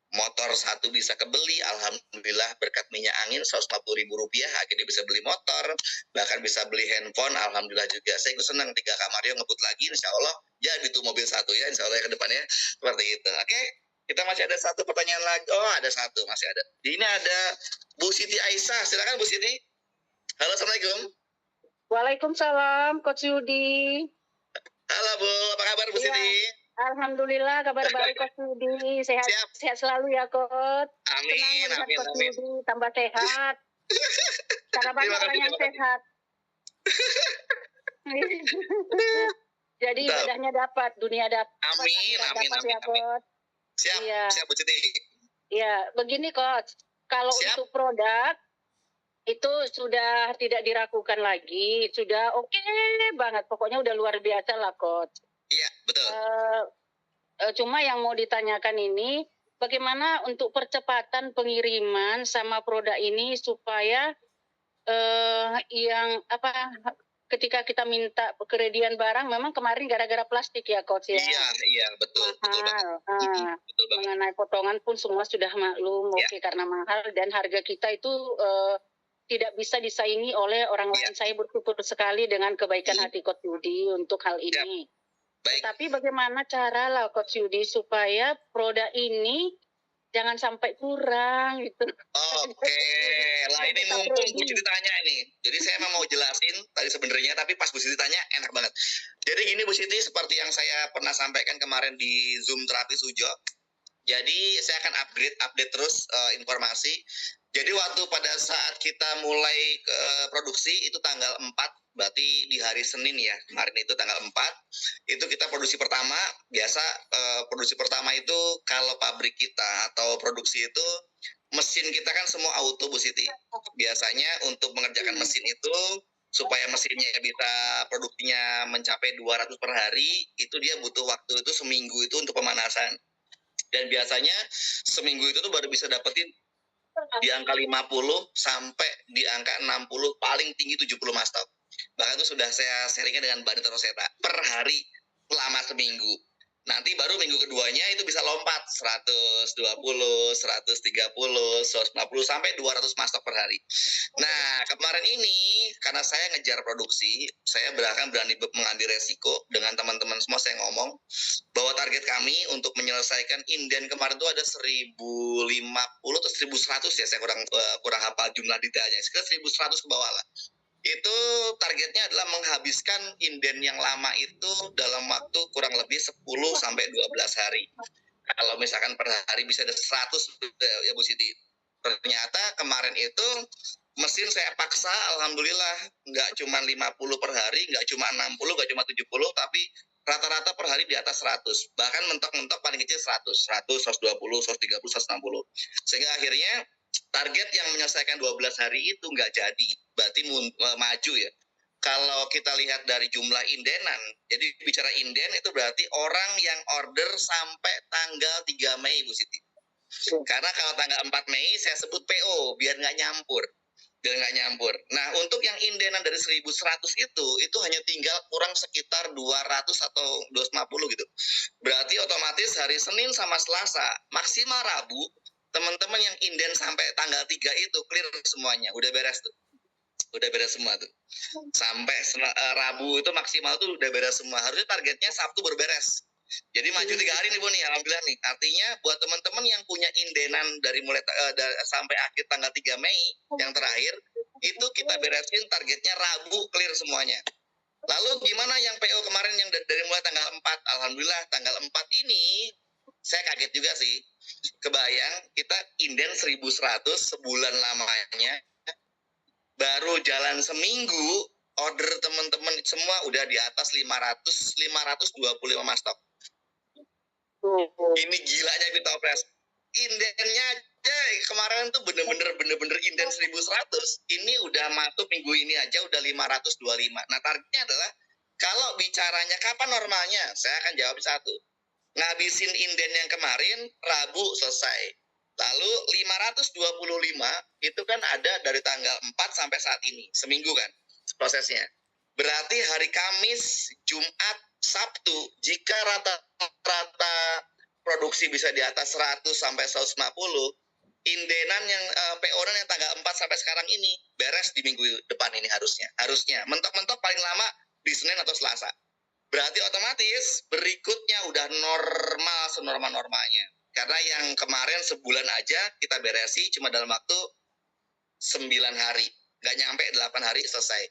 Motor satu bisa kebeli, alhamdulillah berkat minyak angin 150.000 rupiah akhirnya bisa beli motor, bahkan bisa beli handphone, alhamdulillah juga. Saya ikut senang 3 Kak Mario ngebut lagi, insya Allah jadi tuh mobil satu ya, insya Allah ya ke depannya seperti itu. Oke, kita masih ada satu pertanyaan lagi. Oh ada satu, masih ada. Ini ada Bu Siti Aisyah, silakan Bu Siti. Halo, assalamualaikum.
Waalaikumsalam, Coach Yudi.
Halo Bu, apa kabar Bu Siti?
Alhamdulillah kabar baik Coach Yudi, sehat selalu ya Coach.
Amin, amin,
Coach
amin.
Yudi tambah sehat. Karena banyak orang yang sehat. Jadi ibadahnya dapat, dunia dapat.
Amin, amin, amin, amin. Siap, siap Bu Siti.
Iya, begini Coach. Kalau untuk produk itu sudah tidak diragukan lagi, sudah oke banget. Pokoknya udah luar biasa lah Coach.
Iya, betul.
Cuma yang mau ditanyakan ini, bagaimana untuk percepatan pengiriman sama produk ini supaya ketika kita minta pekerjaan barang, memang kemarin gara-gara plastik ya Coach ya.
Iya, betul.
Mahal.
Betul banget.
Mengenai potongan pun semua sudah maklum, karena mahal dan harga kita itu tidak bisa disaingi oleh orang lain. Saya bersyukur sekali dengan kebaikan hati Coach Yudi untuk hal ini.
Baik.
Tapi bagaimana cara lah Coach Yudi supaya produk ini jangan sampai kurang gitu.
Oke, lah ini mumpung Bu Siti tanya ini. Jadi saya mau jelasin tadi sebenarnya, tapi pas Bu Siti tanya enak banget. Jadi gini Bu Siti, seperti yang saya pernah sampaikan kemarin di Zoom Terapi Sujo. Jadi saya akan update terus informasi. Jadi waktu pada saat kita mulai produksi itu tanggal 4, berarti di hari Senin ya, kemarin itu tanggal 4, itu kita produksi pertama. Biasa produksi pertama itu kalau pabrik kita atau produksi itu mesin kita kan semua auto Bu Siti. Biasanya untuk mengerjakan mesin itu supaya mesinnya bisa produksinya mencapai 200 per hari, itu dia butuh waktu itu seminggu itu untuk pemanasan. Dan biasanya seminggu itu tuh baru bisa dapetin di angka 50 sampai di angka 60, paling tinggi 70 mastok. Bahkan itu sudah saya sharingkan dengan Mbak Nita Roseta per hari selama seminggu. Nanti baru minggu keduanya itu bisa lompat 120, 130, 150 sampai 200 mastok per hari. Nah, kemarin ini karena saya ngejar produksi, saya bahkan berani mengambil resiko dengan teman-teman semua. Saya ngomong bahwa target kami untuk menyelesaikan inden kemarin itu ada 1050 atau 1100 ya, saya kurang hafal jumlah detailnya. Sekitar 1100 ke bawah lah. Itu targetnya adalah menghabiskan inden yang lama itu dalam waktu kurang lebih 10 sampai 12 hari. Kalau misalkan per hari bisa ada 100 ya Bu Siti. Ternyata kemarin itu mesin saya paksa, alhamdulillah nggak cuma 50 per hari, nggak cuma 60, nggak cuma 70, tapi rata-rata per hari di atas 100. Bahkan mentok-mentok paling kecil 100, 120, 130, 160. Sehingga akhirnya target yang menyelesaikan 12 hari itu nggak jadi, berarti maju ya. Kalau kita lihat dari jumlah indenan, jadi bicara inden itu berarti orang yang order sampai tanggal 3 Mei Bu Siti. Karena kalau tanggal 4 Mei saya sebut PO biar nggak nyampur. dan nggak nyampur. Nah, untuk yang indenan dari 1.100 itu hanya tinggal kurang sekitar 200 atau 250 gitu. Berarti otomatis hari Senin sama Selasa, maksimal Rabu, teman-teman yang inden sampai tanggal 3 itu clear semuanya, udah beres tuh. Udah beres semua tuh. Sampai Rabu itu maksimal tuh udah beres semua. Harusnya targetnya Sabtu berberes. Jadi maju 3 hari nih Bu nih, alhamdulillah nih. Artinya buat teman-teman yang punya indenan dari mulai sampai akhir tanggal 3 Mei yang terakhir, itu kita beresin targetnya Rabu clear semuanya. Lalu gimana yang PO kemarin yang dari mulai tanggal 4? Alhamdulillah tanggal 4 ini saya kaget juga sih. Kebayang kita inden 1.100 sebulan lamanya, baru jalan seminggu order teman-teman semua udah di atas 525 mas stok. Ini gilanya Pitopres. Indennya aja kemarin tuh bener-bener inden 1.100. Ini udah masuk minggu ini aja udah 525. Nah, targetnya adalah kalau bicaranya kapan normalnya, saya akan jawab satu. Ngabisin inden yang kemarin Rabu selesai. Lalu 525 itu kan ada dari tanggal 4 sampai saat ini, seminggu kan prosesnya. Berarti hari Kamis, Jumat, Sabtu, jika rata-rata produksi bisa di atas 100 sampai 150, indenan yang PO-an yang tanggal 4 sampai sekarang ini beres di minggu depan ini harusnya. Mentok-mentok paling lama di Senin atau Selasa. Berarti otomatis berikutnya udah normal senormal-normalnya. Karena yang kemarin sebulan aja kita beresi cuma dalam waktu 9 hari. Nggak nyampe 8 hari selesai.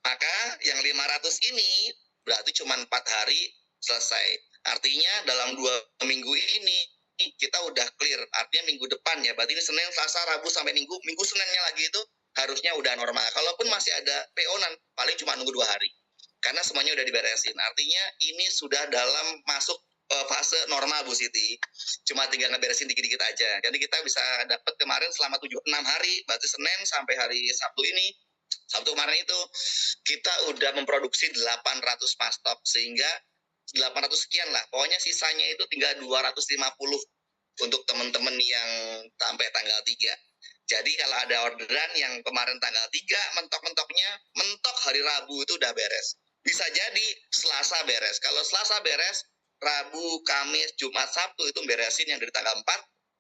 Maka yang 500 ini berarti cuma 4 hari selesai. Artinya dalam 2 minggu ini kita udah clear. Artinya minggu depan ya. Berarti ini Senin, Selasa, Rabu sampai Minggu. Minggu Seninnya lagi itu harusnya udah normal. Kalaupun masih ada PO-an paling cuma nunggu 2 hari. Karena semuanya udah diberesin. Artinya ini sudah dalam masuk fase normal Bu Siti. Cuma tinggal ngeberesin dikit-dikit aja. Jadi kita bisa dapat kemarin selama 6 hari, berarti Senin sampai hari Sabtu ini. Sabtu kemarin itu kita udah memproduksi 800 mas stok, sehingga 800 sekian lah. Pokoknya sisanya itu tinggal 250 untuk teman-teman yang sampai tanggal 3. Jadi kalau ada orderan yang kemarin tanggal 3, mentok-mentoknya, mentok hari Rabu itu udah beres. Bisa jadi Selasa beres. Kalau Selasa beres, Rabu, Kamis, Jumat, Sabtu itu beresin yang dari tanggal 4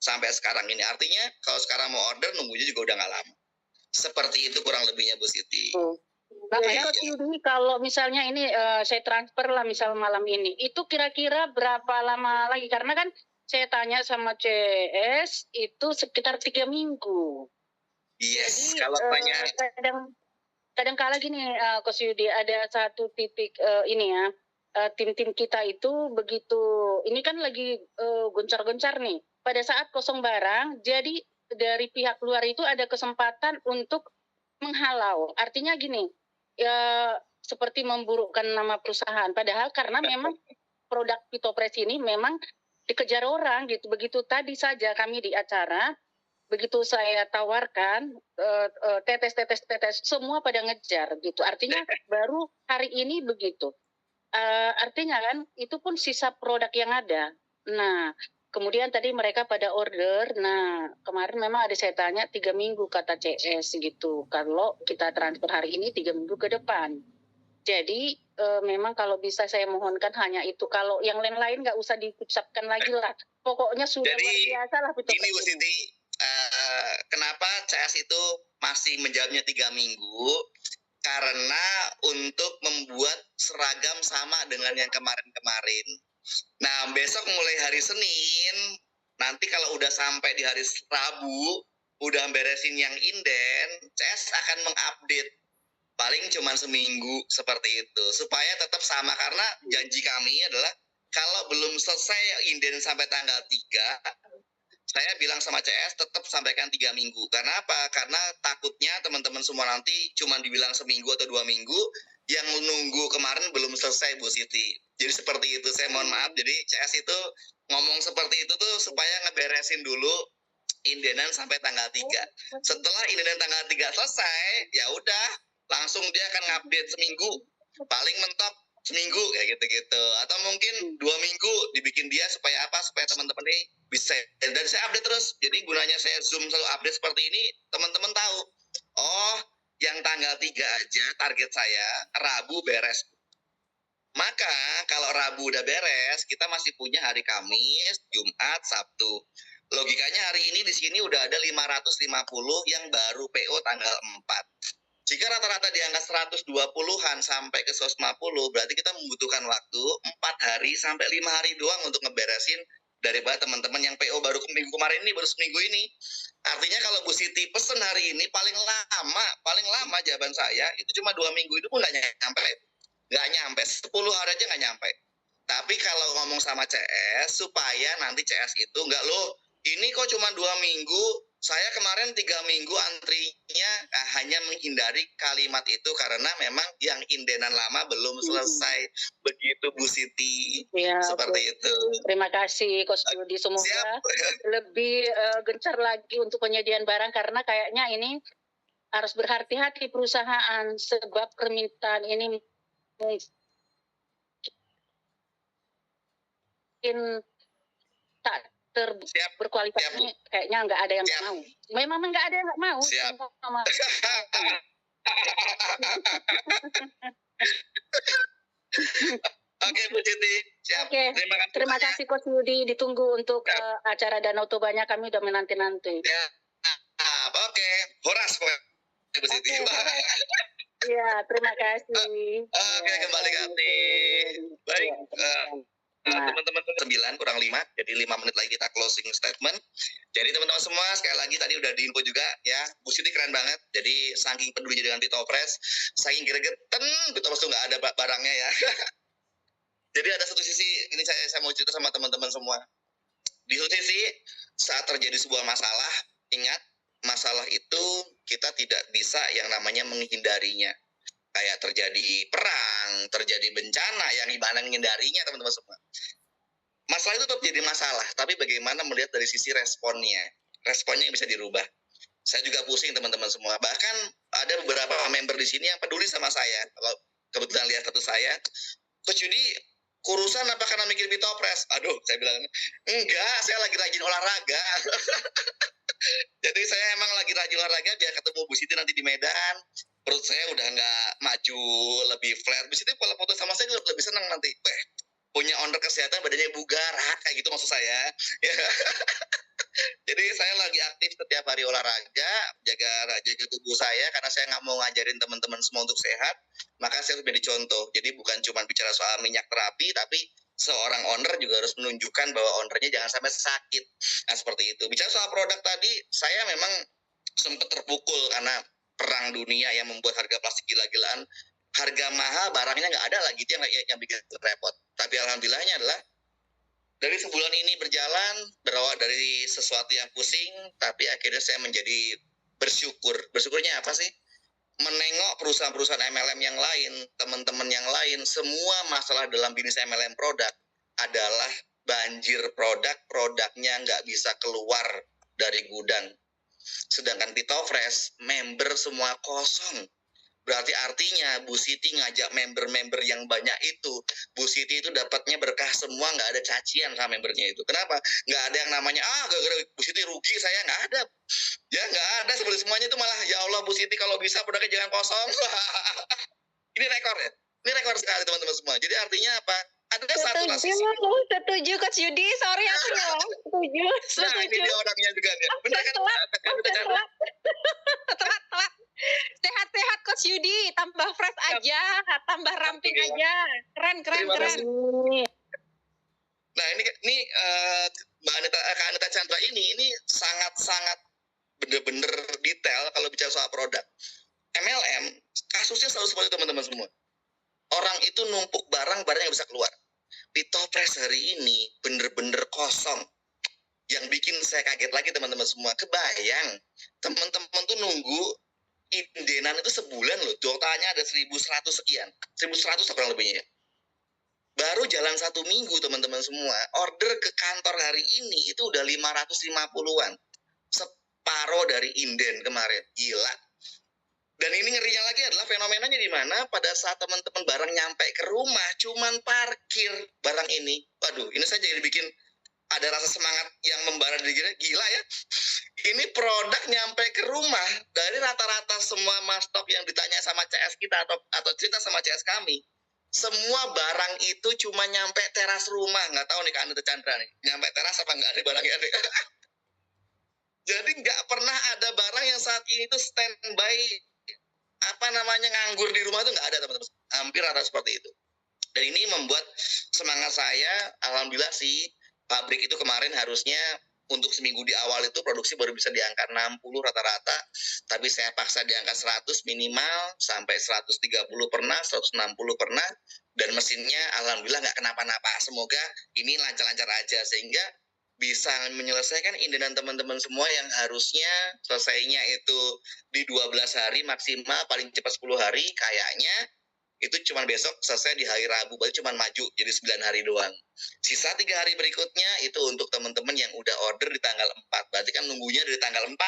sampai sekarang ini. Artinya kalau sekarang mau order nunggunya juga udah nggak lama. Seperti itu kurang lebihnya Bu Siti.
Nah, kalau misalnya ini saya transfer lah misal malam ini, itu kira-kira berapa lama lagi? Karena kan saya tanya sama CS itu sekitar 3 minggu.
Yes,
jadi,
kalau tanya
kadang kala gini Coach Yudi, ada satu titik ini ya, tim-tim kita itu begitu, ini kan lagi gencar-gencar nih, pada saat kosong barang, jadi dari pihak luar itu ada kesempatan untuk menghalau. Artinya gini, ya seperti memburukkan nama perusahaan, padahal karena memang produk Pitopres ini memang dikejar orang gitu. Begitu tadi saja kami di acara, begitu saya tawarkan tetes semua pada ngejar gitu. Artinya baru hari ini begitu. Artinya kan itu pun sisa produk yang ada. Nah, kemudian tadi mereka pada order. Nah, kemarin memang ada saya tanya 3 minggu kata CS gitu. Kalau kita transfer hari ini 3 minggu ke depan. Jadi memang kalau bisa saya mohonkan hanya itu. Kalau yang lain-lain nggak usah diucapkan lagi lah. Pokoknya sudah
jadi,
luar biasa lah.
Ini Bu Siti, kenapa CS itu masih menjawabnya 3 minggu? Karena untuk membuat seragam sama dengan yang kemarin-kemarin. Nah, besok mulai hari Senin, nanti kalau udah sampai di hari Rabu, udah beresin yang inden, CS akan mengupdate. Paling cuma seminggu seperti itu. Supaya tetap sama, karena janji kami adalah kalau belum selesai inden sampai tanggal 3, saya bilang sama CS tetap sampaikan 3 minggu. Karena apa? Karena takutnya teman-teman semua nanti cuma dibilang seminggu atau 2 minggu, yang nunggu kemarin belum selesai Bu Siti. Jadi seperti itu, saya mohon maaf. Jadi CS itu ngomong seperti itu tuh supaya ngeberesin dulu indenan sampai tanggal 3. Setelah indenan tanggal 3 selesai, ya udah langsung dia akan ngupdate seminggu. Paling mentok seminggu kayak gitu-gitu. Atau mungkin 2 minggu dibikin dia supaya apa? Supaya teman-teman ini bisa, dan saya update terus. Jadi gunanya saya Zoom selalu update seperti ini, teman-teman tahu oh yang tanggal 3 aja target saya Rabu beres. Maka kalau Rabu udah beres, kita masih punya hari Kamis, Jumat, Sabtu. Logikanya hari ini di sini udah ada 550 yang baru PO tanggal 4. Jika rata-rata di angka 120-an sampai ke 150, berarti kita membutuhkan waktu 4 hari sampai 5 hari doang untuk ngeberesin daripada teman-teman yang PO baru minggu kemarin ini, baru seminggu ini. Artinya kalau Bu Siti pesen hari ini paling lama jawaban saya itu cuma 2 minggu itu pun nggak nyampe 10 hari aja nggak nyampe. Tapi kalau ngomong sama CS supaya nanti CS itu nggak loh ini kok cuma 2 minggu, saya kemarin 3 minggu antrinya hanya menghindari kalimat itu karena memang yang indenan lama belum selesai. Begitu Bu Siti.
Ya,
seperti itu.
Terima kasih Coach Yudi, semoga
Siap.
lebih gencar lagi untuk penyediaan barang karena kayaknya ini harus berhati-hati perusahaan sebab permintaan ini mungkin tak berkualitas.
Siap, Bu.
Ini kayaknya nggak ada yang nggak mau. Memang nggak ada yang nggak mau.
Siap. Oke Bu Siti, siap.
Oke. Terima kasih Coach Yudi, ditunggu untuk acara Danau Tobanya, kami udah menanti-nanti.
Ya. Oke, horas Bu Siti.
Iya, terima kasih.
Oke, kembali ke baik. Teman-teman 9 kurang 5, jadi 5 menit lagi kita closing statement. Jadi teman-teman semua, sekali lagi tadi udah diinfo juga ya, Bu Siti keren banget. Jadi saking pedulinya dengan Pitofresh, saking gregetan Pitofresh tuh nggak ada barangnya ya. Jadi ada satu sisi, ini saya mau cerita sama teman-teman semua. Di satu sisi, saat terjadi sebuah masalah, ingat, masalah itu kita tidak bisa yang namanya menghindarinya. Kayak terjadi perang, terjadi bencana, yang gimana menghindarinya teman-teman semua. Masalah itu tetap jadi masalah, tapi bagaimana melihat dari sisi responnya. Responnya yang bisa dirubah. Saya juga pusing teman-teman semua. Bahkan ada beberapa member di sini yang peduli sama saya. Kalau kebetulan lihat satu saya, Coach Yudi, kurusan apa karena mikir Pitofresh? Aduh, saya bilang, enggak, saya lagi rajin olahraga. Jadi saya emang lagi rajin olahraga biar ketemu Bu Siti nanti di Medan. Perut saya udah nggak maju, lebih flat. Bu Siti kalau foto sama saya lebih senang nanti. Punya owner kesehatan badannya bugar, kayak gitu maksud saya. Jadi saya lagi aktif setiap hari olahraga, jaga tubuh saya karena saya nggak mau ngajarin teman-teman semua untuk sehat. Maka saya harus menjadi contoh. Jadi bukan cuma bicara soal minyak terapi, tapi seorang owner juga harus menunjukkan bahwa ownernya jangan sampai sakit. Nah seperti itu. Bicara soal produk tadi, saya memang sempat terpukul karena perang dunia yang membuat harga plastik gila-gilaan. Harga mahal, barangnya nggak ada lagi, itu yang bikin repot. Tapi alhamdulillahnya adalah dari sebulan ini berjalan, berawal dari sesuatu yang pusing, tapi akhirnya saya menjadi bersyukur. Bersyukurnya apa sih? Menengok perusahaan-perusahaan MLM yang lain, teman-teman yang lain, semua masalah dalam bisnis MLM produk adalah banjir produknya nggak bisa keluar dari gudang. Sedangkan Pitofresh, member semua kosong. Berarti artinya Bu Siti ngajak member-member yang banyak itu, Bu Siti itu dapatnya berkah semua, nggak ada cacian sama membernya itu. Kenapa? Nggak ada yang namanya, gara-gara Bu Siti rugi saya, nggak ada. Ya nggak ada, seperti semuanya itu malah, ya Allah Bu Siti kalau bisa produknya jangan kosong. Ini rekor ya? Ini rekor sekali teman-teman semua. Jadi artinya apa? Ada satu nasi.
Setuju Coach Yudi, sorry aku nggak setuju.
Nah ini dia orangnya juga dia. Benar kan?
Telat. Sehat-sehat Coach Yudi, tambah fresh aja, tambah ramping aja. Keren.
Nah ini Mbak Anita Chandra ini sangat bener-bener detail kalau bicara soal produk. MLM kasusnya selalu seperti itu teman-teman semua. Orang itu numpuk barang yang bisa keluar. Pitofresh hari ini bener-bener kosong. Yang bikin saya kaget lagi teman-teman semua. Kebayang teman-teman tuh nunggu indenan itu sebulan loh. Dotanya ada 1.100 sekian. 1.100 kurang lebihnya. Baru jalan 1 minggu teman-teman semua. Order ke kantor hari ini itu udah 550-an. Separuh dari inden kemarin. Gila. Dan ini ngerinya lagi adalah fenomenanya di mana pada saat teman-teman barang nyampe ke rumah cuman parkir barang ini. Waduh, ini saya jadi bikin ada rasa semangat yang membara di diri, gila ya. Ini produk nyampe ke rumah dari rata-rata semua mastok yang ditanya sama CS kita atau cerita sama CS kami. Semua barang itu cuma nyampe teras rumah. Nggak tahu nih Kak Anita Chandra nih, nyampe teras apa nggak ada barangnya nih. Jadi nggak pernah ada barang yang saat ini tuh standby nganggur di rumah tuh nggak ada teman-teman. Hampir rata seperti itu. Dan ini membuat semangat saya, alhamdulillah sih, pabrik itu kemarin harusnya untuk seminggu di awal itu produksi baru bisa di angka 60 rata-rata, tapi saya paksa di angka 100 minimal, sampai 130 pernah, 160 pernah, dan mesinnya alhamdulillah nggak kenapa-napa. Semoga ini lancar-lancar aja, sehingga bisa menyelesaikan indenan teman-teman semua yang harusnya selesainya itu di 12 hari maksimal, paling cepat 10 hari, kayaknya itu cuma besok selesai di hari Rabu, berarti cuma maju jadi 9 hari doang. Sisa 3 hari berikutnya itu untuk teman-teman yang udah order di tanggal 4. Berarti kan nunggunya dari tanggal 4.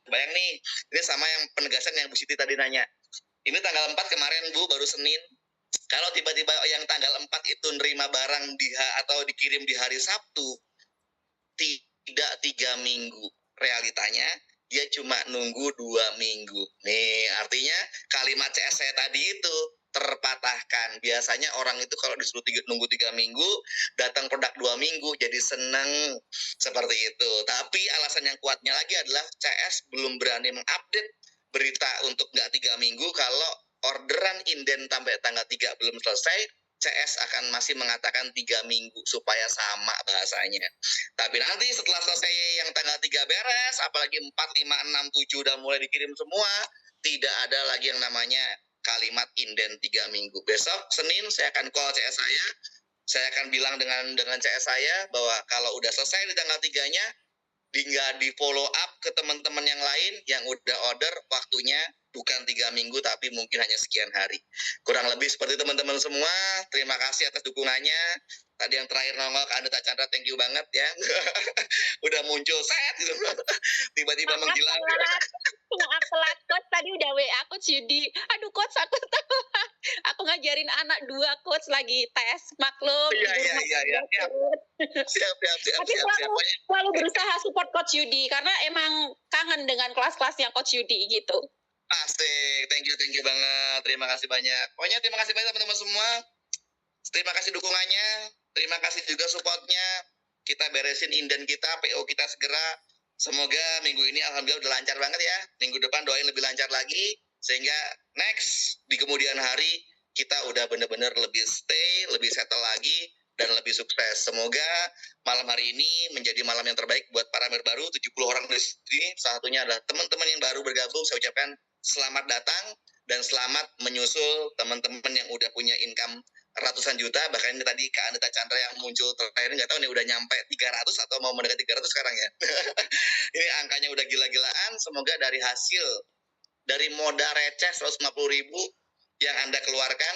Bayang nih, ini sama yang penegasan yang Bu Siti tadi nanya. Ini tanggal 4 kemarin Bu, baru Senin. Kalau tiba-tiba yang tanggal 4 itu nerima barang atau dikirim di hari Sabtu, tidak 3 minggu. Realitanya dia cuma nunggu 2 minggu. Nih, artinya kalimat CS saya tadi itu terpatahkan. Biasanya orang itu kalau disuruh nunggu 3 minggu, datang produk 2 minggu, jadi seneng seperti itu. Tapi alasan yang kuatnya lagi adalah CS belum berani mengupdate berita untuk nggak 3 minggu. Kalau orderan inden sampai tanggal 3 belum selesai, CS akan masih mengatakan 3 minggu supaya sama bahasanya. Tapi nanti setelah selesai yang tanggal 3 beres, apalagi 4, 5, 6, 7 udah mulai dikirim semua, tidak ada lagi yang namanya kalimat inden 3 minggu. Besok Senin saya akan call CS saya akan bilang dengan CS saya bahwa kalau udah selesai di tanggal 3-nya, tinggal di follow up ke teman-teman yang lain yang udah order, waktunya bukan 3 minggu tapi mungkin hanya sekian hari. Kurang lebih seperti teman-teman semua. Terima kasih atas dukungannya. Tadi yang terakhir nongol Kak Anita Chandra, thank you banget ya. Udah muncul set gitu. Tiba-tiba menghilang.
Maaf telat coach, tadi udah WA coach Yudi. Aduh coach, aku tahu. Aku ngajarin anak 2 coach lagi tes, maklum.
Iya. Siap.
Tapi selalu berusaha support coach Yudi karena emang kangen dengan kelas-kelasnya coach Yudi gitu.
Asik, thank you banget. Terima kasih banyak. Pokoknya terima kasih banyak teman-teman semua. Terima kasih dukungannya. Terima kasih juga supportnya. Kita beresin inden kita, PO kita segera. Semoga minggu ini alhamdulillah udah lancar banget ya. Minggu depan doain lebih lancar lagi. Sehingga next, di kemudian hari, kita udah benar-benar lebih stay, lebih settle lagi, dan lebih sukses. Semoga malam hari ini menjadi malam yang terbaik buat para member baru, 70 orang di sini. Salah satunya adalah teman-teman yang baru bergabung. Saya ucapkan selamat datang dan selamat menyusul teman-teman yang udah punya income ratusan juta. Bahkan ini tadi Kak Anita Chandra yang muncul terakhir, nggak tahu nih udah nyampe 300 atau mau mendekati 300 sekarang ya. Ini angkanya udah gila-gilaan. Semoga dari hasil dari modal receh 150.000 yang Anda keluarkan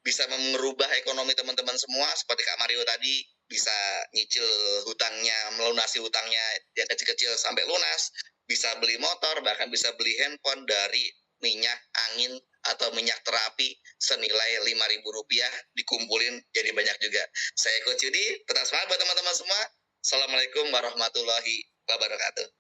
bisa merubah ekonomi teman-teman semua. Seperti Kak Mario tadi, bisa nyicil hutangnya, melunasi hutangnya yang kecil-kecil sampai lunas, bisa beli motor, bahkan bisa beli handphone dari minyak angin atau minyak terapi senilai Rp5.000 dikumpulin jadi banyak juga. Saya Coach Yudi, tetap semangat buat teman-teman semua. Assalamualaikum warahmatullahi wabarakatuh.